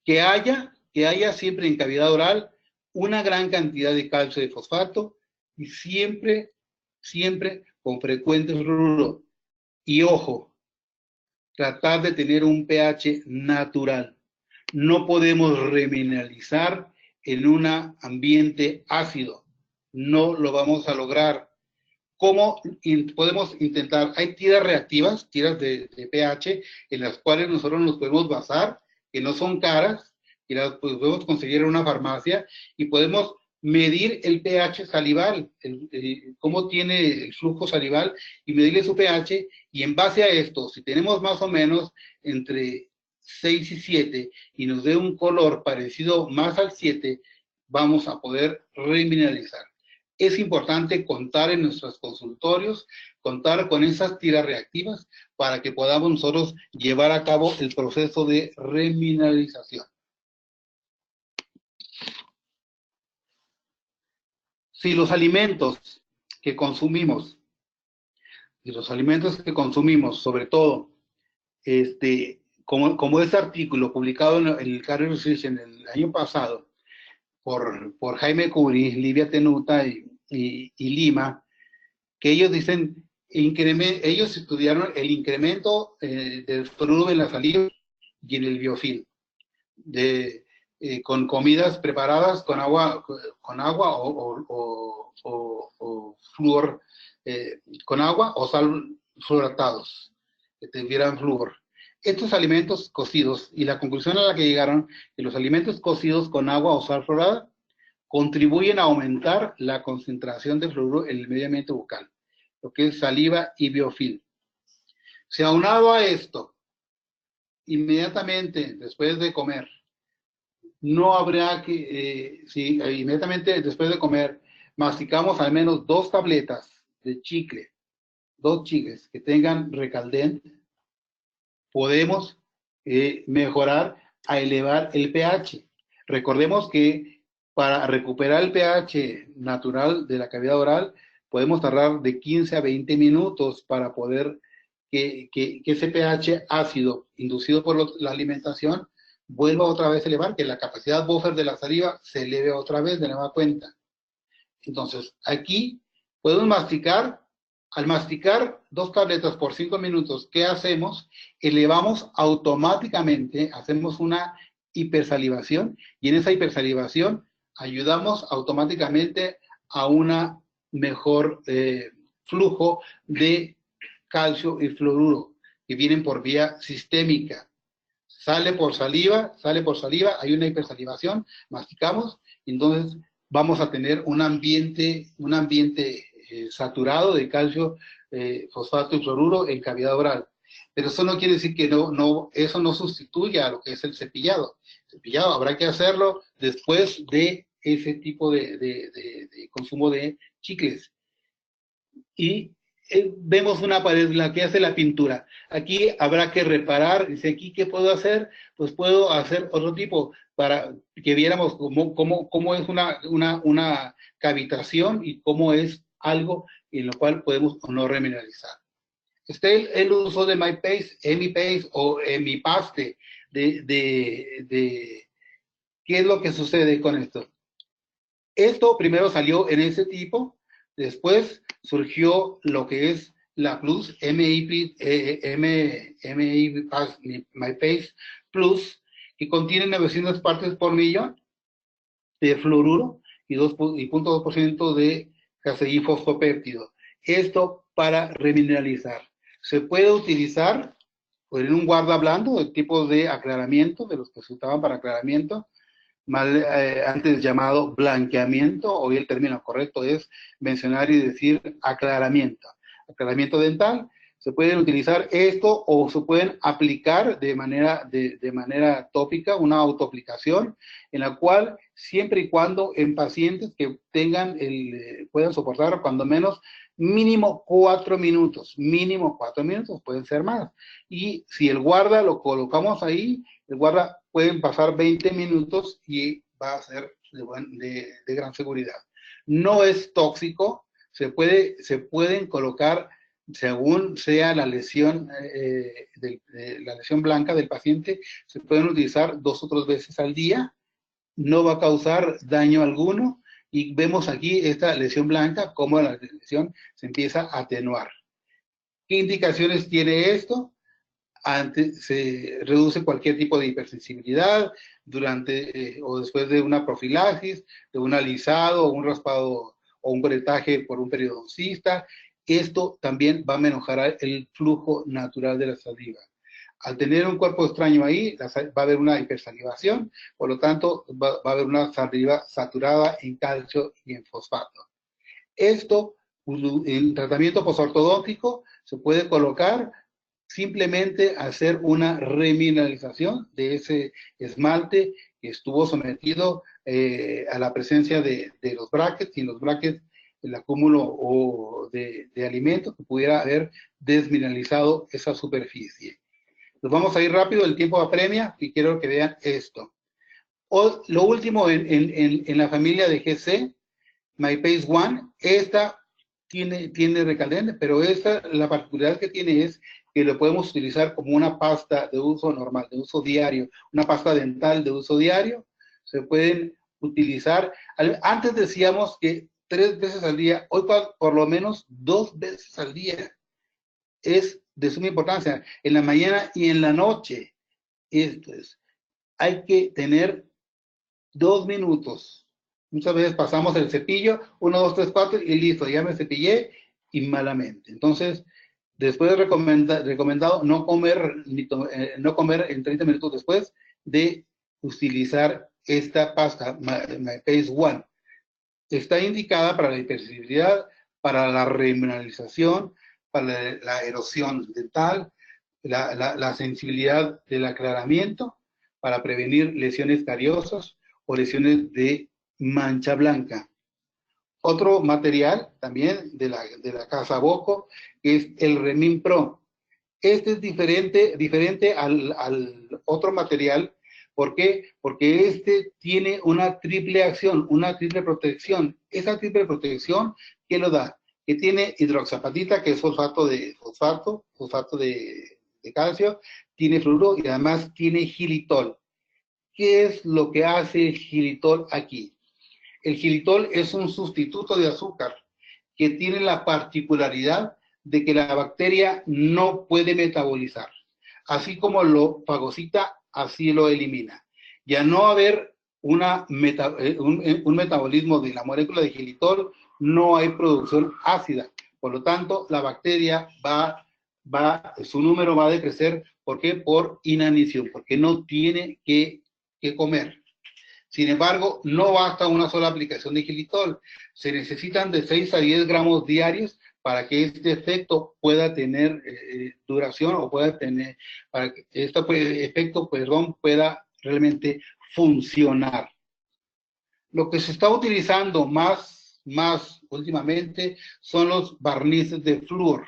Que haya siempre en cavidad oral una gran cantidad de calcio y de fosfato, y siempre con frecuente fluoruro. Y ojo, tratar de tener un pH natural. No podemos remineralizar en un ambiente ácido. No lo vamos a lograr. ¿Cómo podemos intentar? Hay tiras reactivas, tiras de pH, en las cuales nosotros nos podemos basar, que no son caras, y las podemos conseguir en una farmacia, y podemos medir el pH salival, cómo tiene el flujo salival, y medirle su pH, y en base a esto, si tenemos más o menos entre 6 y 7, y nos dé un color parecido más al 7, vamos a poder remineralizar. Es importante contar en nuestros consultorios, contar con esas tiras reactivas para que podamos nosotros llevar a cabo el proceso de remineralización. Si los alimentos que consumimos, sobre todo, como este artículo publicado en el Career Research en el año pasado por Jaime Curi, Livia Tenuta y Lima, que ellos dicen, ellos estudiaron el incremento del fluoruro en la saliva y en el biofilm, con comidas preparadas con agua o flúor, con agua o sal fluoratados, que tuvieran flúor. Estos alimentos cocidos, y la conclusión a la que llegaron, que los alimentos cocidos con agua o sal fluorada contribuyen a aumentar la concentración de fluoruro en el medio ambiente bucal, lo que es saliva y biofilm. Si aunado a esto, inmediatamente después de comer, no habrá que, si inmediatamente después de comer masticamos al menos 2 tabletas de chicle, 2 chicles que tengan recaldente, podemos mejorar a elevar el pH. Recordemos que para recuperar el pH natural de la cavidad oral, podemos tardar de 15 a 20 minutos para poder que ese pH ácido inducido por la alimentación vuelva otra vez a elevar, que la capacidad buffer de la saliva se eleve otra vez de nueva cuenta. Entonces, aquí podemos masticar. Al masticar 2 tabletas por 5 minutos, ¿qué hacemos? Elevamos automáticamente, hacemos una hipersalivación, y en esa hipersalivación ayudamos automáticamente a una mejor flujo de calcio y fluoruro, que vienen por vía sistémica. Sale por saliva, hay una hipersalivación, masticamos, y entonces vamos a tener un ambiente saturado de calcio, fosfato y fluoruro en cavidad oral. Pero eso no quiere decir que eso no sustituya a lo que es el cepillado. El cepillado habrá que hacerlo después de ese tipo de consumo de chicles. Y vemos una pared, la que hace la pintura. Aquí habrá que reparar. Dice, aquí, ¿qué puedo hacer? Pues puedo hacer otro tipo para que viéramos cómo es una cavitación y cómo es algo en lo cual podemos o no remineralizar. El uso de MyPaste, EmiPaste o EmiPaste. ¿Qué es lo que sucede con esto? Esto primero salió en ese tipo, después surgió lo que es la Plus, MyPaste Plus, que contiene 900 partes por millón de fluoruro y 0.2% de caseín fosfopéptido. Esto para remineralizar. Se puede utilizar en un guarda blando, de tipo de aclaramiento, de los que se usaban para aclaramiento, antes llamado blanqueamiento. Hoy el término correcto es mencionar y decir aclaramiento. Aclaramiento dental. Se pueden utilizar esto o se pueden aplicar de manera tópica, una autoaplicación, en la cual siempre y cuando en pacientes que puedan soportar cuando menos mínimo 4 minutos, pueden ser más. Y si el guarda lo colocamos ahí, el guarda pueden pasar 20 minutos y va a ser de gran seguridad. No es tóxico, se pueden colocar según sea la lesión, la lesión blanca del paciente, se pueden utilizar 2 o 3 veces al día, no va a causar daño alguno, y vemos aquí esta lesión blanca, cómo la lesión se empieza a atenuar. ¿Qué indicaciones tiene esto? Se reduce cualquier tipo de hipersensibilidad durante o después de una profilaxis, de un alisado o un raspado o un curetaje por un periodoncista. Esto también va a mejorar el flujo natural de la saliva. Al tener un cuerpo extraño ahí, va a haber una hipersalivación, por lo tanto, va a haber una saliva saturada en calcio y en fosfato. Esto, en tratamiento posortodóntico, se puede colocar simplemente hacer una remineralización de ese esmalte que estuvo sometido a la presencia de los brackets, y en los brackets el acúmulo de alimento que pudiera haber desmineralizado esa superficie. Nos vamos a ir rápido, el tiempo apremia, y quiero que vean esto. Lo último en la familia de GC, MyPace One, esta tiene recalcitrante, pero esta, la particularidad que tiene es que lo podemos utilizar como una pasta de uso normal, de uso diario, una pasta dental de uso diario. Se pueden utilizar, antes decíamos que 3 veces al día, hoy por lo menos 2 veces al día. Es de suma importancia, en la mañana y en la noche. Esto es, hay que tener 2 minutos. Muchas veces pasamos el cepillo, 1, 2, 3, 4 y listo, ya me cepillé y malamente. Entonces, después recomendado no comer en 30 minutos después de utilizar esta pasta, MyPace One. Está indicada para la hipersensibilidad, para la remineralización, para la erosión dental, la sensibilidad del aclaramiento, para prevenir lesiones cariosas o lesiones de mancha blanca. Otro material también de la casa Boco es el Remin Pro. Este es diferente al otro material. ¿Por qué? Porque este tiene una triple acción, una triple protección. Esa triple protección, ¿qué lo da? Que tiene hidroxapatita, que es fosfato de calcio, tiene fluoruro y además tiene xilitol. ¿Qué es lo que hace el xilitol aquí? El xilitol es un sustituto de azúcar que tiene la particularidad de que la bacteria no puede metabolizar. Así como lo fagocita, así lo elimina. Y al no haber un metabolismo de la molécula de xilitol, no hay producción ácida. Por lo tanto, la bacteria su número va a decrecer. ¿Por qué? Por inanición, porque no tiene que comer. Sin embargo, no basta una sola aplicación de xilitol. Se necesitan de 6 a 10 gramos diarios para que este efecto pueda tener duración o pueda tener, para que este efecto, pueda realmente funcionar. Lo que se está utilizando más últimamente son los barnices de flúor.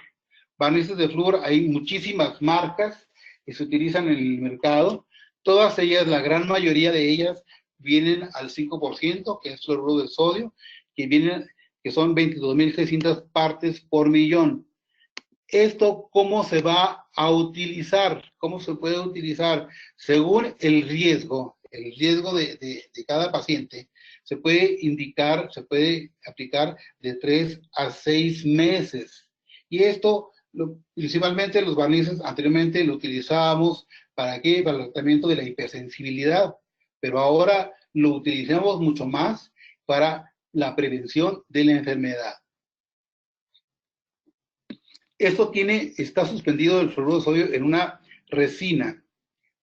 Barnices de flúor, hay muchísimas marcas que se utilizan en el mercado. Todas ellas, la gran mayoría de ellas, vienen al 5%, que es fluoruro de sodio, que son 22.600 partes por millón. ¿Esto cómo se va a utilizar? ¿Cómo se puede utilizar? Según el riesgo de cada paciente, se puede aplicar de 3 a 6 meses. Y esto, principalmente los barnices, anteriormente lo utilizábamos, ¿para qué? Para el tratamiento de la hipersensibilidad, pero ahora lo utilizamos mucho más para la prevención de la enfermedad. Esto está suspendido el fluoruro de sodio en una resina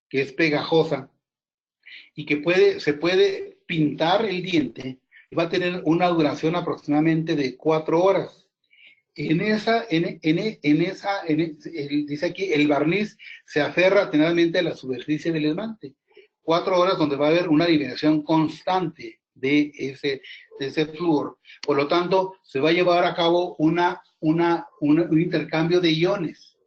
que es pegajosa y que se puede pintar el diente y va a tener una duración aproximadamente de 4 horas. Dice aquí, el barniz se aferra tenazmente a la superficie del esmalte. 4 horas donde va a haber una liberación constante de ese flúor. Por lo tanto, se va a llevar a cabo un intercambio de iones.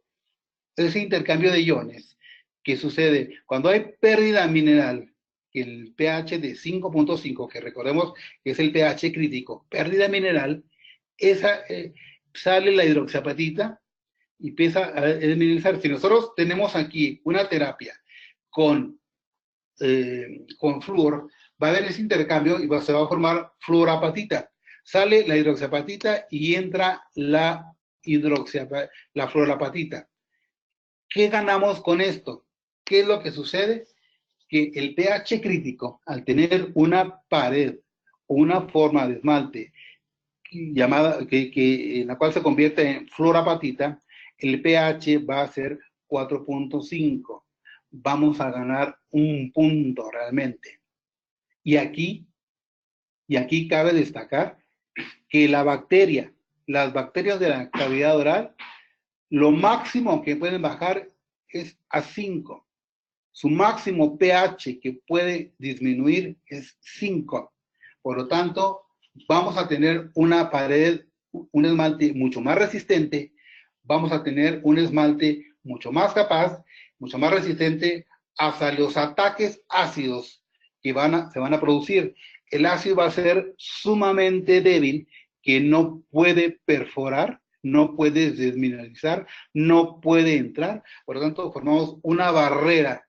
Ese intercambio de iones que sucede cuando hay pérdida mineral, el pH de 5.5, que recordemos que es el pH crítico, pérdida mineral, sale la hidroxiapatita y empieza a desmineralizar. Si nosotros tenemos aquí una terapia con flúor, va a haber ese intercambio y se va a formar fluorapatita. Sale la hidroxiapatita y entra la fluorapatita. ¿Qué ganamos con esto? ¿Qué es lo que sucede? Que el pH crítico, al tener una pared o una forma de esmalte llamada, en la cual se convierte en fluorapatita, el pH va a ser 4.5. Vamos a ganar 1 punto realmente. Y aquí cabe destacar que las bacterias de la cavidad oral, lo máximo que pueden bajar es a 5. Su máximo pH que puede disminuir es 5. Por lo tanto, vamos a tener una pared, un esmalte mucho más resistente, vamos a tener un esmalte mucho más capaz, mucho más resistente hasta los ataques ácidos que se van a producir. el ácido va a ser sumamente débil, que no puede perforar, no puede desmineralizar, no puede entrar, por lo tanto formamos una barrera,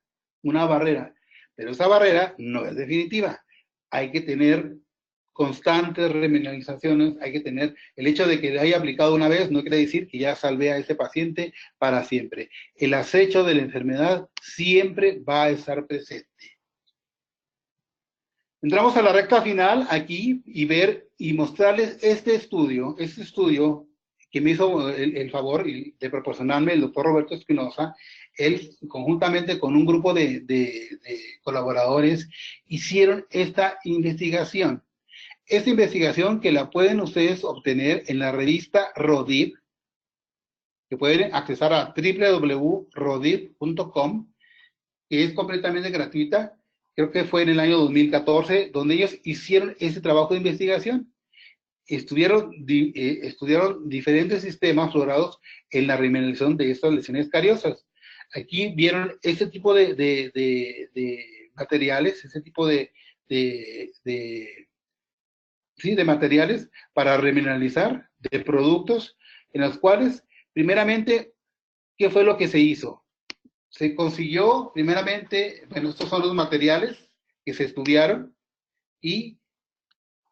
pero esa barrera no es definitiva. Hay que tener constantes remineralizaciones, hay que tener, el hecho de que le haya aplicado una vez no quiere decir que ya salve a ese paciente para siempre. El acecho de la enfermedad siempre va a estar presente. Entramos a la recta final aquí y ver y mostrarles este estudio que me hizo el favor de proporcionarme el doctor Roberto Espinosa. Él, conjuntamente con un grupo de colaboradores, hicieron esta investigación. Esta investigación que la pueden ustedes obtener en la revista RODIP, que pueden accesar a www.rodip.com, que es completamente gratuita. Creo que fue en el año 2014, donde ellos hicieron ese trabajo de investigación. Estudiaron diferentes sistemas fluorados en la remineralización de estas lesiones cariosas. Aquí vieron este tipo de materiales, ese tipo de materiales para remineralizar, de productos, en los cuales, primeramente, ¿qué fue lo que se hizo? Se consiguió, primeramente, bueno, estos son los materiales que se estudiaron, y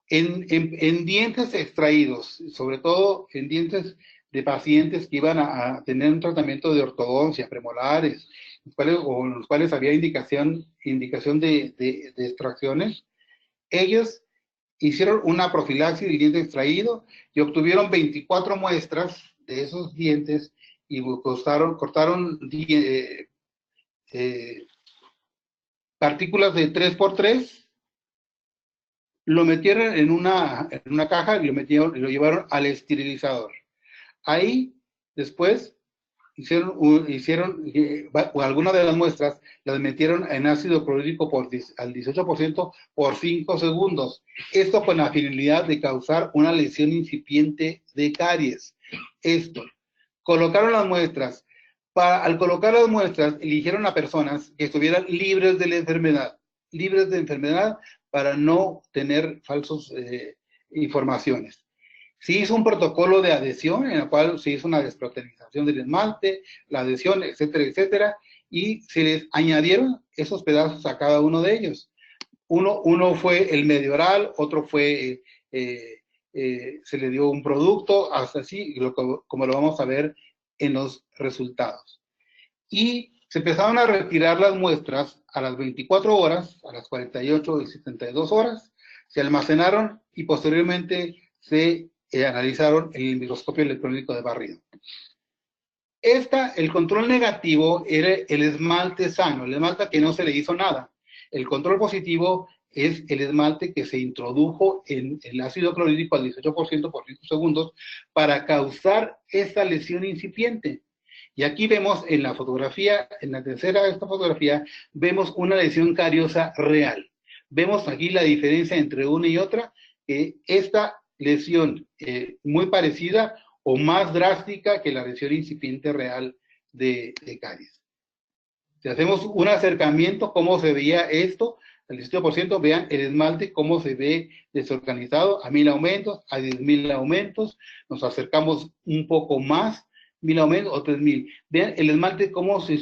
en dientes extraídos, sobre todo en dientes de pacientes que iban a tener un tratamiento de ortodoncia, premolares, los cuales había indicación de extracciones, ellos hicieron una profilaxis del diente extraído y obtuvieron 24 muestras de esos dientes y cortaron partículas de 3x3, lo metieron en una caja y lo llevaron al esterilizador. Ahí, después, algunas de las muestras las metieron en ácido clorhídrico al 18% por 5 segundos. Esto con la finalidad de causar una lesión incipiente de caries. Colocaron las muestras. Al colocar las muestras, eligieron a personas que estuvieran libres de la enfermedad, para no tener falsas informaciones. Se hizo un protocolo de adhesión en el cual se hizo una desproteinización del esmalte, la adhesión, etcétera, etcétera, y se les añadieron esos pedazos a cada uno de ellos. Uno fue el medio oral, otro fue, se le dio un producto, hasta así, como lo vamos a ver en los resultados. Y se empezaron a retirar las muestras a las 24 horas, a las 48 y 72 horas, se almacenaron y posteriormente se analizaron en el microscopio electrónico de barrido. El control negativo era el esmalte sano, el esmalte que no se le hizo nada. El control positivo es el esmalte que se introdujo en el ácido clorhídrico al 18% por 5 segundos para causar esta lesión incipiente. Y aquí vemos en la fotografía, en la tercera de esta fotografía, vemos una lesión cariosa real. Vemos aquí la diferencia entre una y otra. Esta lesión muy parecida o más drástica que la lesión incipiente real de caries. Si hacemos un acercamiento, cómo se veía esto, al 18%, vean el esmalte cómo se ve desorganizado, a 1000 aumentos, a 10,000 aumentos, nos acercamos un poco más, 1000 aumentos o 3000. Vean el esmalte cómo se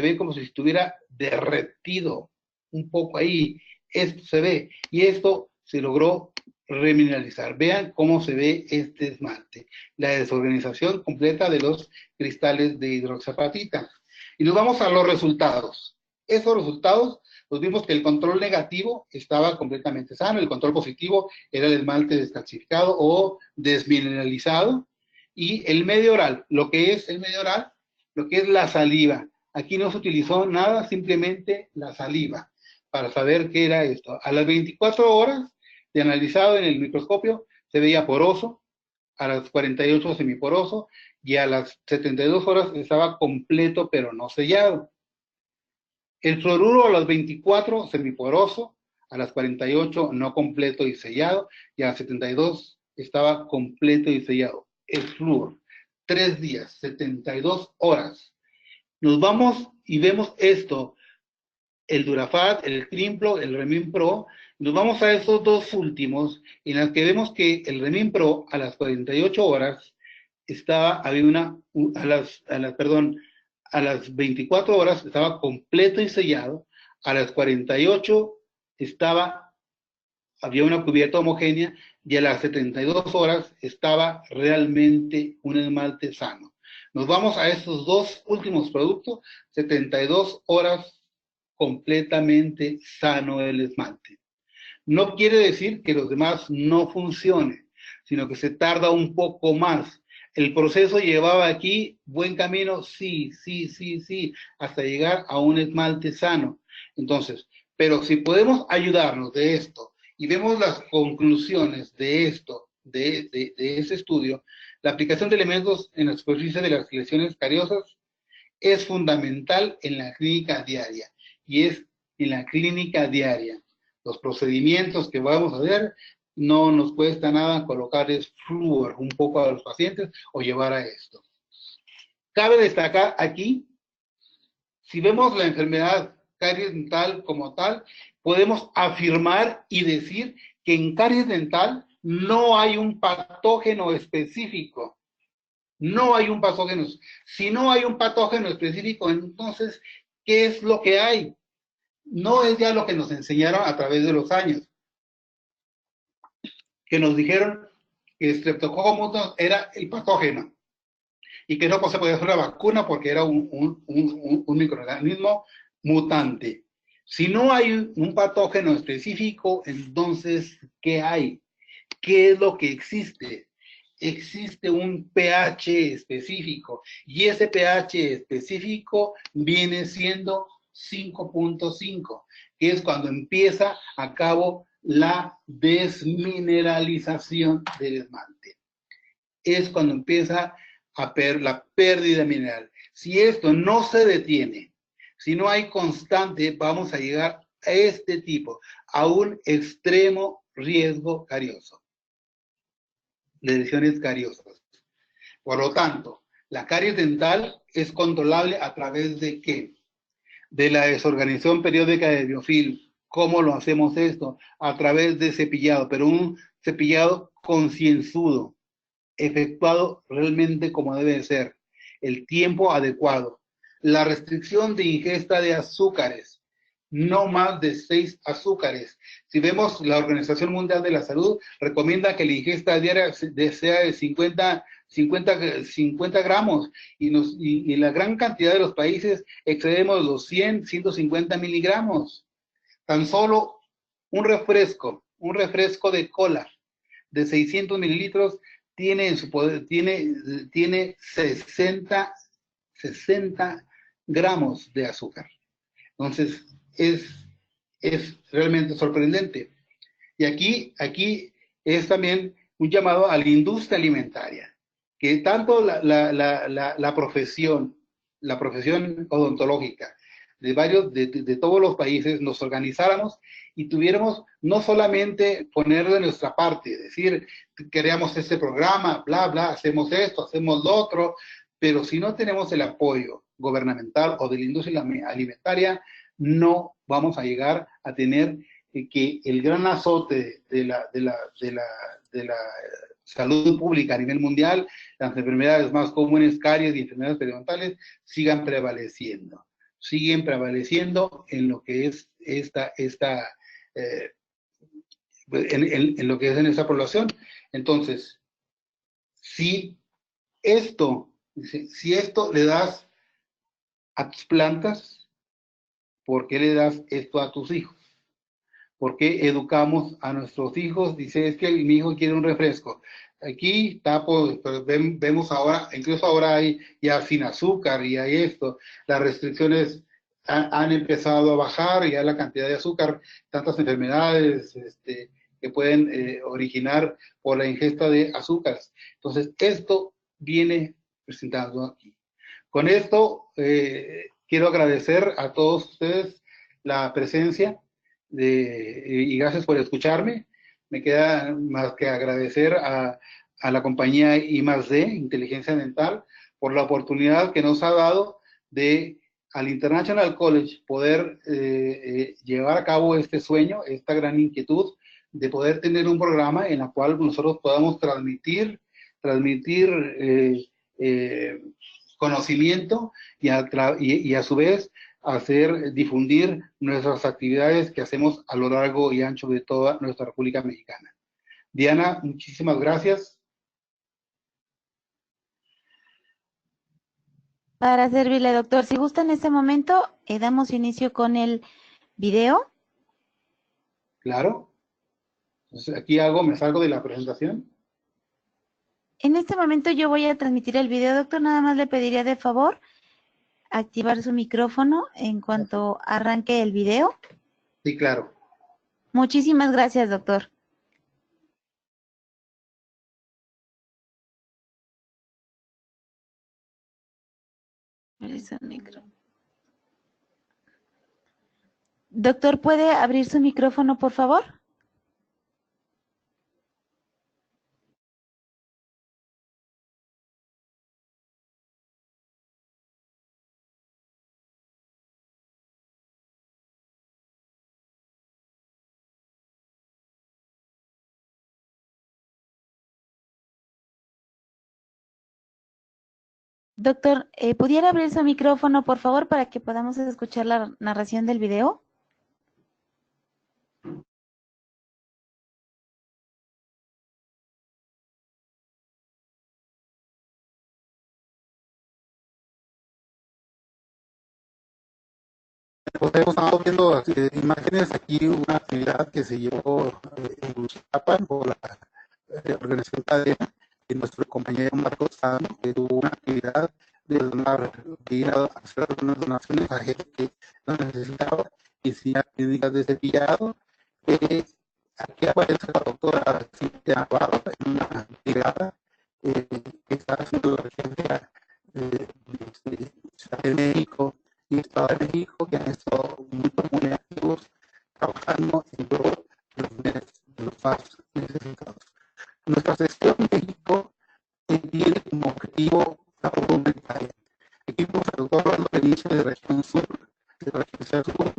ve como si estuviera derretido, un poco ahí, esto se ve, y esto se logró remineralizar. Vean cómo se ve este esmalte, la desorganización completa de los cristales de hidroxiapatita. Y nos vamos a los resultados. Esos resultados, pues vimos que el control negativo estaba completamente sano, el control positivo era el esmalte descalcificado o desmineralizado, y el medio oral, lo que es el medio oral, lo que es la saliva. Aquí no se utilizó nada, simplemente la saliva, para saber qué era esto. A las 24 horas de analizado en el microscopio, se veía poroso, a las 48 semiporoso, y a las 72 horas estaba completo pero no sellado. El fluoruro a las 24 semiporoso, a las 48 no completo y sellado, y a las 72 estaba completo y sellado. El flúor, 3 días, 72 horas. Nos vamos y vemos esto, el Durafat, el Trimplo, el Remin Pro, Nos vamos a esos dos últimos, en los que vemos que el Remin Pro a las 48 horas a las 24 horas estaba completo y sellado, a las 48 había una cubierta homogénea, y a las 72 horas estaba realmente un esmalte sano. Nos vamos a estos dos últimos productos, 72 horas completamente sano el esmalte. No quiere decir que los demás no funcionen, sino que se tarda un poco más. ¿El proceso llevaba aquí buen camino? Sí, hasta llegar a un esmalte sano. Entonces, pero si podemos ayudarnos de esto y vemos las conclusiones de esto, de ese estudio, la aplicación de elementos en la superficie de las lesiones cariosas es fundamental en la clínica diaria, y es en la clínica diaria. Los procedimientos que vamos a ver, no nos cuesta nada colocarles flúor un poco a los pacientes o llevar a esto. Cabe destacar aquí, si vemos la enfermedad caries dental como tal, podemos afirmar y decir que en caries dental no hay un patógeno específico. No hay un patógeno. Si no hay un patógeno específico, entonces, ¿qué es lo que hay? No es ya lo que nos enseñaron a través de los años, que nos dijeron que Streptococcus mutans era el patógeno y que no se podía hacer la vacuna porque era un microorganismo mutante. Si no hay un patógeno específico, entonces, ¿qué hay? ¿Qué es lo que existe? Existe un pH específico, y ese pH específico viene siendo 5.5, que es cuando empieza a cabo la desmineralización del esmalte. Es cuando empieza la pérdida mineral. Si esto no se detiene, si no hay constante, vamos a llegar a este tipo, a un extremo riesgo carioso, de lesiones cariosas. Por lo tanto, la caries dental es controlable a través de ¿qué? De la desorganización periódica de biofilm. ¿Cómo lo hacemos esto? A través de cepillado, pero un cepillado concienzudo, efectuado realmente como debe ser, el tiempo adecuado, la restricción de ingesta de azúcares, no más de 6 azúcares. Si vemos, la Organización Mundial de la Salud recomienda que la ingesta diaria sea de 50 gramos, y la gran cantidad de los países excedemos los 100, 150 miligramos. Tan solo un refresco de cola de 600 mililitros tiene en su poder, tiene 60 gramos de azúcar. Entonces, es realmente sorprendente. Y aquí es también un llamado a la industria alimentaria, que tanto la profesión odontológica de todos los países nos organizáramos y tuviéramos no solamente poner de nuestra parte, decir, queremos este programa, bla, bla, hacemos esto, hacemos lo otro, pero si no tenemos el apoyo gubernamental o de la industria alimentaria, no vamos a llegar a tener que el gran azote de la salud pública a nivel mundial, las enfermedades más comunes, caries y enfermedades periodontales, siguen prevaleciendo en lo que es en lo que es en esta población. Entonces, si esto le das a tus plantas, ¿por qué le das esto a tus hijos? ¿Por qué educamos a nuestros hijos? Dice, es que mi hijo quiere un refresco. Aquí está, pues, vemos ahora, incluso ahora hay ya sin azúcar y hay esto. Las restricciones han empezado a bajar, ya la cantidad de azúcar, tantas enfermedades que pueden originar por la ingesta de azúcares. Entonces, esto viene presentado aquí. Con esto, quiero agradecer a todos ustedes la presencia y gracias por escucharme. Me queda más que agradecer a la compañía I+D, Inteligencia Dental, por la oportunidad que nos ha dado de al International College poder llevar a cabo este sueño, esta gran inquietud de poder tener un programa en el cual nosotros podamos transmitir conocimiento y a su vez difundir nuestras actividades que hacemos a lo largo y ancho de toda nuestra República Mexicana. Diana, muchísimas gracias. Para servirle, doctor. Si gusta en este momento, damos inicio con el video. Claro. Entonces aquí me salgo de la presentación. En este momento yo voy a transmitir el video, doctor. Nada más le pediría de favor activar su micrófono en cuanto arranque el video. Sí, claro. Muchísimas gracias, doctor. Doctor, ¿puede abrir su micrófono, por favor? Doctor, ¿pudiera abrir su micrófono, por favor, para que podamos escuchar la narración del video? Pues estamos viendo imágenes aquí, una actividad que se llevó en Uchiapan por la organización Cadena y nuestro compañero Marcos Sano, que tuvo una actividad de donar, de ir a hacer unas donaciones a gente que lo necesitaba y sin clínicas de cepillado. Aquí aparece la doctora Cintia Navarro en una brigada que está haciendo la urgencia de México y Estado de México, que han estado muy activos trabajando en pro de los más necesitados. Nuestra sección México tiene como objetivo la obra humanitaria. Aquí vemos al doctor Orlando Peniche de región sur, de la región sur,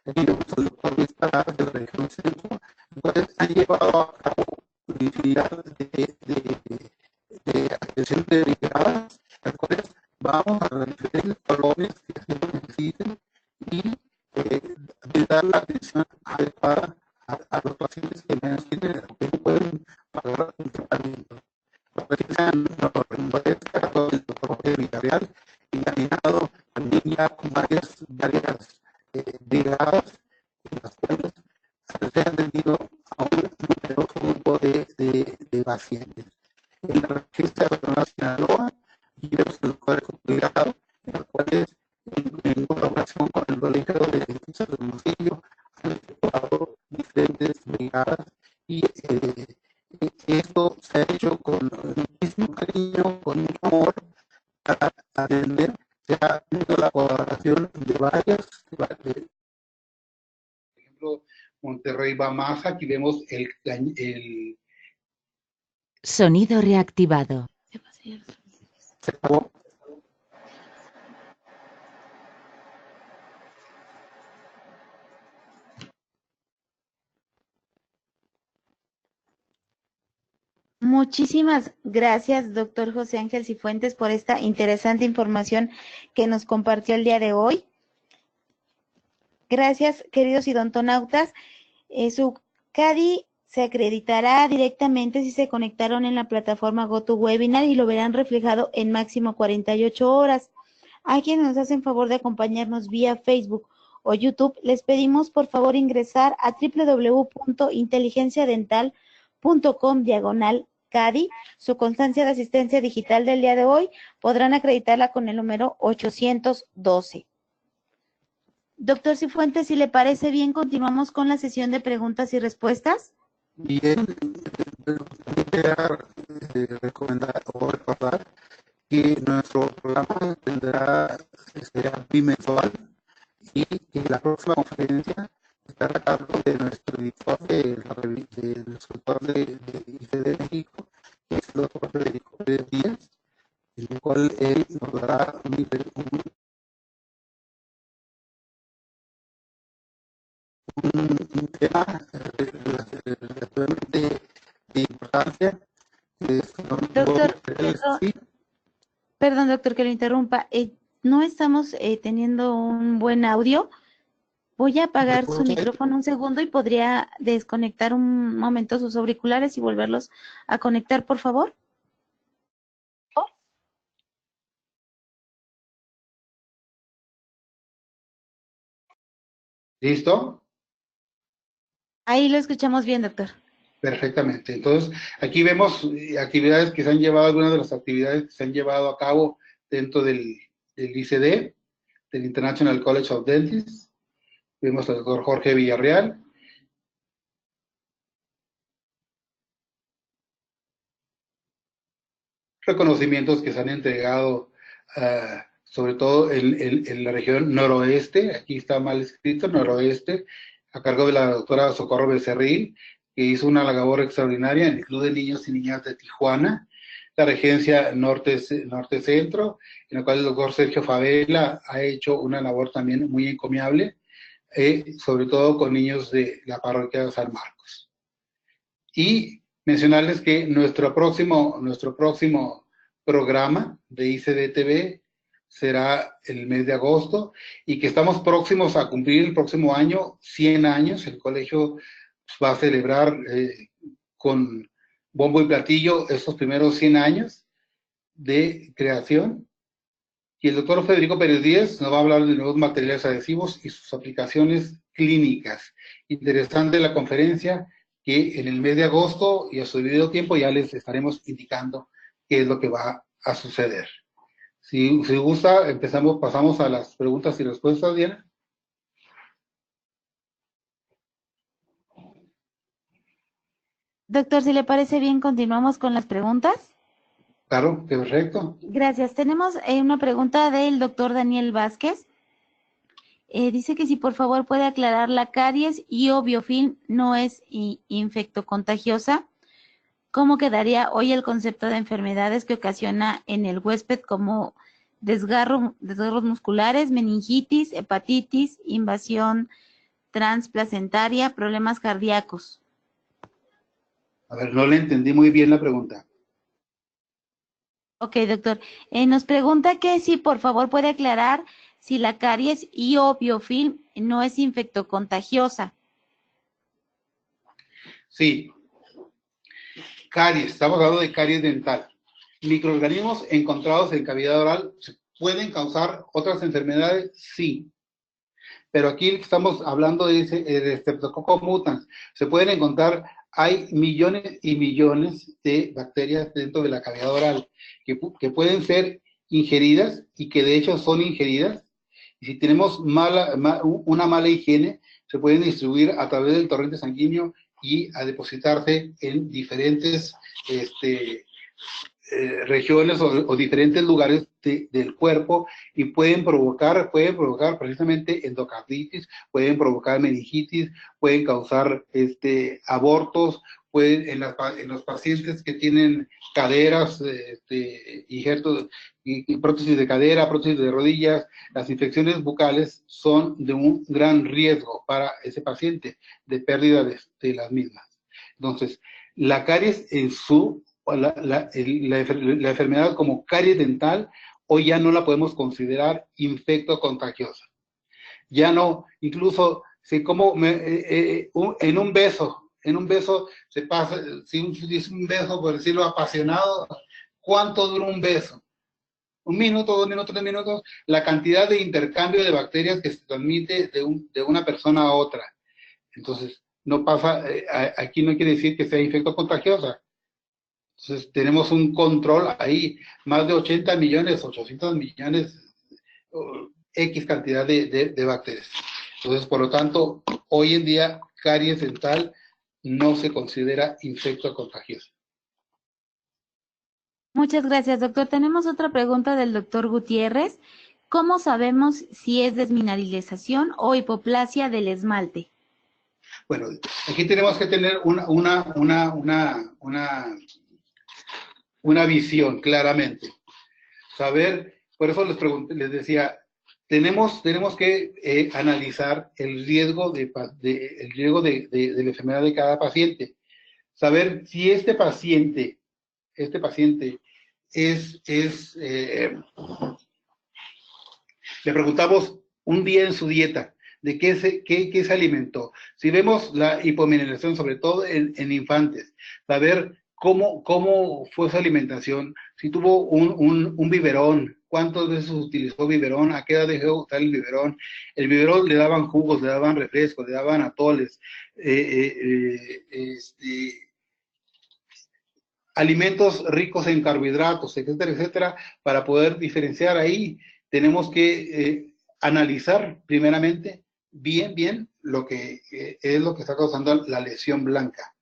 aquí vemos al doctor Luis Parás de la región centro, los cuales han llevado a cabo infinidad de atención de brigadas, las cuales vamos a las diferentes colonias que así lo necesiten y de dar la atención adecuada a los pacientes que menos tienen o que no pueden pagar un tratamiento. Los pacientes han descargado el protocolo Villarreal y alineado también ya con varias brigadas en las cuales se han atendido a un numeroso grupo de pacientes. En la región de Sinaloa, y los doctores cuidados, en los cuales, en colaboración con el Colegio de Dentistas de Hermosillo, han efectuado diferentes brigadas y esto se ha hecho con muchísimo cariño, con mucho amor, para atender. Se ha tenido la colaboración de varias, por ejemplo, Monterrey va más, aquí vemos el sonido reactivado. ¿Se acabó? Muchísimas gracias, doctor José Ángel Cifuentes, por esta interesante información que nos compartió el día de hoy. Gracias, queridos idontonautas. Su CADI se acreditará directamente si se conectaron en la plataforma GoToWebinar y lo verán reflejado en máximo 48 horas. A quienes nos hacen favor de acompañarnos vía Facebook o YouTube, les pedimos por favor ingresar a www.inteligenciadental.com/CADI. Su constancia de asistencia digital del día de hoy podrán acreditarla con el número 812. Doctor Cifuentes, si le parece bien, continuamos con la sesión de preguntas y respuestas. Bien, quería recomendar o recordar que nuestro programa será bimensual y que la próxima conferencia estará a cargo de nuestro editor de ICD México, que es el doctor Federico Pérez Díaz, en el cual él nos dará un un tema relativamente de importancia. Doctor, Sí, perdón, doctor, que lo interrumpa. No estamos teniendo un buen audio. Voy a apagar su micrófono un segundo y podría desconectar un momento sus auriculares y volverlos a conectar, por favor. ¿listo? Ahí lo escuchamos bien, doctor. Perfectamente. Entonces, aquí vemos actividades que se han llevado, algunas de las actividades que se han llevado a cabo dentro del ICD, del International College of Dentists. Vemos al doctor Jorge Villarreal. Reconocimientos que se han entregado, sobre todo en la región noroeste, aquí está mal escrito, noroeste, a cargo de la doctora Socorro Becerril, que hizo una labor extraordinaria en el Club de Niños y Niñas de Tijuana, la regencia norte-centro, en la cual el doctor Sergio Favela ha hecho una labor también muy encomiable, sobre todo con niños de la parroquia de San Marcos. Y mencionarles que nuestro próximo programa de ICD-TV será el mes de agosto y que estamos próximos a cumplir el próximo año 100 años. El colegio va a celebrar con bombo y platillo estos primeros 100 años de creación. Y el doctor Federico Pérez Díez nos va a hablar de nuevos materiales adhesivos y sus aplicaciones clínicas. Interesante la conferencia, que en el mes de agosto y a su debido tiempo ya les estaremos indicando qué es lo que va a suceder. Si gusta, pasamos a las preguntas y respuestas, Diana. Doctor, si le parece bien, continuamos con las preguntas. Claro, perfecto. Gracias. Tenemos una pregunta del doctor Daniel Vázquez. Dice que si por favor puede aclarar, la caries y o biofilm no es infectocontagiosa. ¿Cómo quedaría hoy el concepto de enfermedades que ocasiona en el huésped como desgarros musculares, meningitis, hepatitis, invasión transplacentaria, problemas cardíacos? A ver, no le entendí muy bien la pregunta. Ok, doctor. Nos pregunta que si por favor puede aclarar si la caries y o biofilm no es infectocontagiosa. Sí, caries, estamos hablando de caries dental. Microorganismos encontrados en cavidad oral pueden causar otras enfermedades, sí. Pero aquí estamos hablando de Streptococcus mutans. Se pueden encontrar, hay millones y millones de bacterias dentro de la cavidad oral que pueden ser ingeridas y que de hecho son ingeridas. Y si tenemos una mala higiene, se pueden distribuir a través del torrente sanguíneo y a depositarse en diferentes regiones o diferentes lugares del cuerpo y pueden provocar precisamente endocarditis, pueden provocar meningitis, pueden causar abortos, pueden en los pacientes que tienen caderas, injertos y prótesis de cadera, prótesis de rodillas, las infecciones bucales son de un gran riesgo para ese paciente de pérdida de las mismas. Entonces, la caries en la enfermedad como caries dental, hoy ya no la podemos considerar infectocontagiosa. Ya no, incluso si como en un beso se pasa, si es un beso, por decirlo apasionado, ¿cuánto dura un beso? Un minuto, 2 minutos, 3 minutos, la cantidad de intercambio de bacterias que se transmite de una persona a otra. Entonces, no pasa, aquí no quiere decir que sea infectocontagiosa. Entonces, tenemos un control ahí, más de 80 millones, 800 millones, X cantidad de bacterias. Entonces, por lo tanto, hoy en día, caries dental no se considera infectocontagiosa. Muchas gracias, doctor. Tenemos otra pregunta del doctor Gutiérrez. ¿Cómo sabemos si es desmineralización o hipoplasia del esmalte? Bueno, aquí tenemos que tener una visión claramente. Saber, por eso les decía, tenemos que analizar el riesgo de la enfermedad de cada paciente. Saber si este paciente le preguntamos un día en su dieta de qué se alimentó. Si vemos la hipomineralización, sobre todo en infantes, saber cómo fue su alimentación, si tuvo un biberón, cuántas veces utilizó biberón, a qué edad dejó de usar el biberón. El biberón le daban jugos, le daban refrescos, le daban atoles, alimentos ricos en carbohidratos, etcétera, etcétera, para poder diferenciar ahí. Tenemos que analizar primeramente bien lo que es lo que está causando la lesión blanca.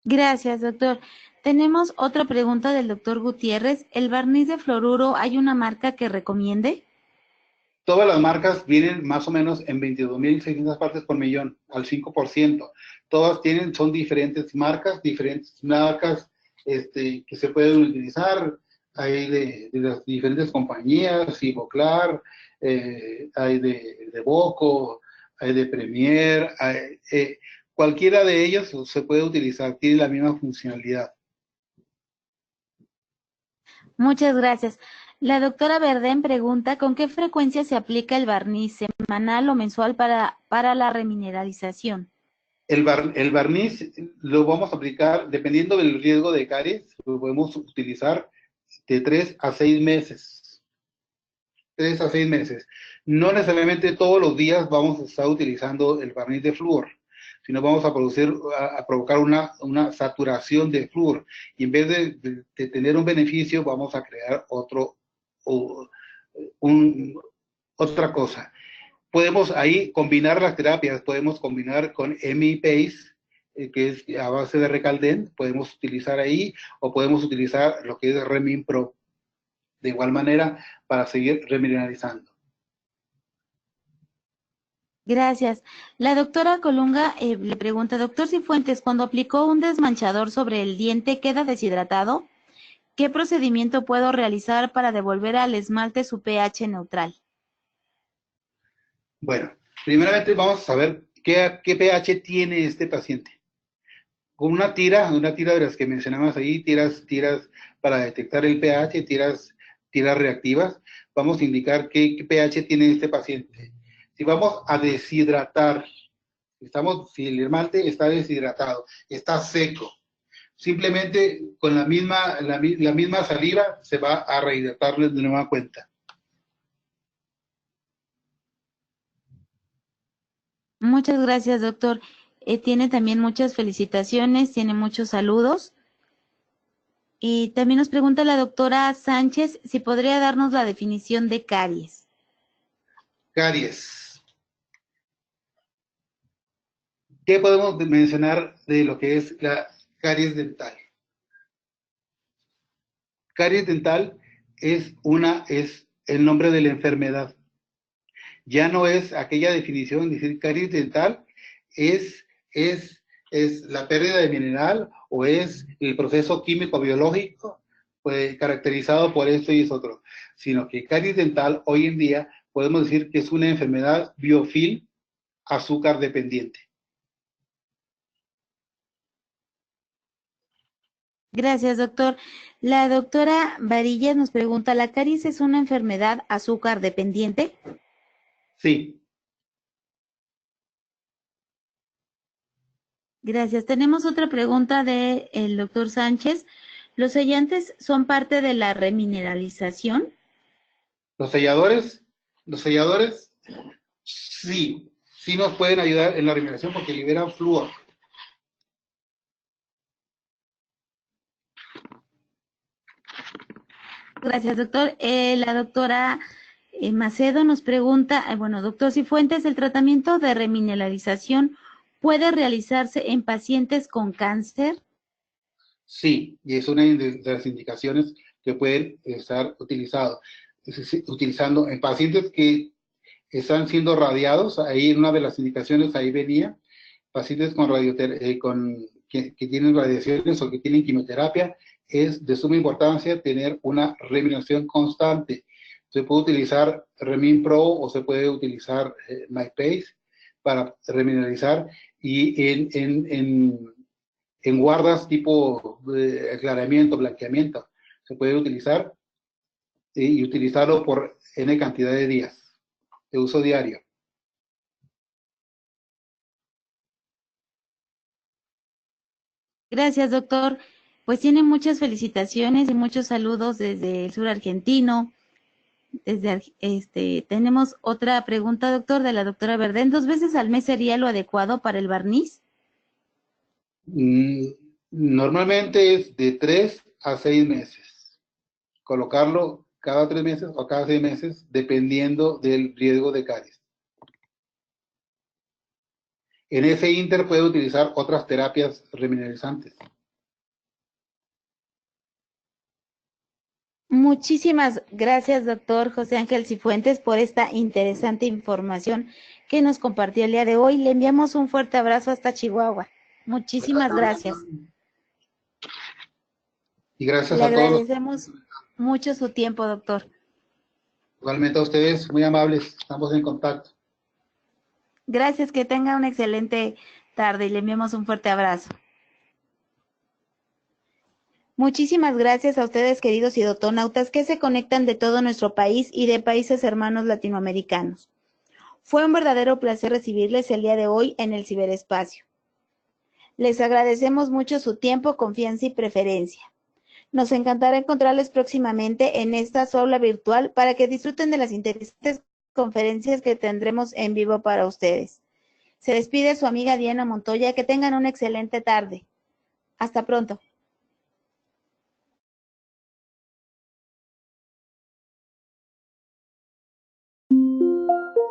Gracias, doctor. Tenemos otra pregunta del doctor Gutiérrez. ¿El barniz de fluoruro hay una marca que recomiende? Todas las marcas vienen más o menos en 22.600 partes por millón, al 5%. Todas son diferentes marcas que se pueden utilizar. Hay de las diferentes compañías, Ivoclar, hay de Boco, hay de Premier, cualquiera de ellos se puede utilizar, tiene la misma funcionalidad. Muchas gracias. La doctora Verdén pregunta, ¿con qué frecuencia se aplica el barniz, semanal o mensual para la remineralización? El barniz lo vamos a aplicar, dependiendo del riesgo de caries, lo podemos utilizar de 3 a 6 meses. 3 a 6 meses. No necesariamente todos los días vamos a estar utilizando el barniz de flúor, sino vamos a provocar una saturación de flúor. Y en vez de tener un beneficio, vamos a crear otra cosa. Podemos ahí combinar las terapias, podemos combinar con EmiPace, que es a base de Recaldent, podemos utilizar ahí, o podemos utilizar lo que es Remin-Pro, de igual manera, para seguir remineralizando. Gracias. La doctora Colunga le pregunta, doctor Cifuentes, cuando aplicó un desmanchador sobre el diente, ¿queda deshidratado? ¿Qué procedimiento puedo realizar para devolver al esmalte su pH neutral? Bueno, primeramente vamos a saber qué pH tiene este paciente. Con una tira de las que mencionamos ahí, tiras para detectar el pH, tiras reactivas, vamos a indicar qué pH tiene este paciente. Si vamos a deshidratar, si el esmalte está deshidratado, está seco, simplemente con la misma saliva se va a rehidratar de nueva cuenta. Muchas gracias, doctor. Tiene también muchas felicitaciones, tiene muchos saludos. Y también nos pregunta la doctora Sánchez si podría darnos la definición de caries. Caries. ¿Qué podemos mencionar de lo que es la caries dental? Caries dental es el nombre de la enfermedad. Ya no es aquella definición, decir caries dental es la pérdida de mineral o es el proceso químico-biológico pues, caracterizado por esto y es otro, sino que caries dental hoy en día podemos decir que es una enfermedad biofil azúcar dependiente. Gracias, doctor. La doctora Varillas nos pregunta, ¿la caries es una enfermedad azúcar dependiente? Sí. Gracias. Tenemos otra pregunta del doctor Sánchez. ¿Los sellantes son parte de la remineralización? Los selladores, sí nos pueden ayudar en la remineralización porque liberan flúor. Gracias, doctor. La doctora Macedo nos pregunta, bueno, doctor Cifuentes, ¿el tratamiento de remineralización puede realizarse en pacientes con cáncer? Sí, y es una de las indicaciones que pueden estar utilizando en pacientes que están siendo radiados. Ahí en una de las indicaciones ahí venía pacientes que tienen radiaciones o que tienen quimioterapia es de suma importancia tener una remuneración constante. Se puede utilizar Remin Pro o se puede utilizar MyPace para remineralizar, y en guardas tipo aclaramiento, blanqueamiento, se puede utilizar y utilizarlo por N cantidad de días de uso diario. Gracias, doctor. Pues tiene muchas felicitaciones y muchos saludos desde el sur argentino. Tenemos otra pregunta, doctor, de la doctora Verdén. ¿2 veces al mes sería lo adecuado para el barniz? Normalmente es de 3 a 6 meses. Colocarlo cada 3 meses o cada 6 meses, dependiendo del riesgo de caries. En ese inter puede utilizar otras terapias remineralizantes. Muchísimas gracias, doctor José Ángel Cifuentes, por esta interesante información que nos compartió el día de hoy. Le enviamos un fuerte abrazo hasta Chihuahua. Muchísimas gracias. Y gracias Le a todos. agradecemos mucho su tiempo, doctor. Igualmente a ustedes, muy amables. Estamos en contacto. Gracias, que tenga una excelente tarde y le enviamos un fuerte abrazo. Muchísimas gracias a ustedes, queridos idontonautas, que se conectan de todo nuestro país y de países hermanos latinoamericanos. Fue un verdadero placer recibirles el día de hoy en el ciberespacio. Les agradecemos mucho su tiempo, confianza y preferencia. Nos encantará encontrarles próximamente en esta su aula virtual para que disfruten de las interesantes conferencias que tendremos en vivo para ustedes. Se despide su amiga Diana Montoya. Que tengan una excelente tarde. Hasta pronto.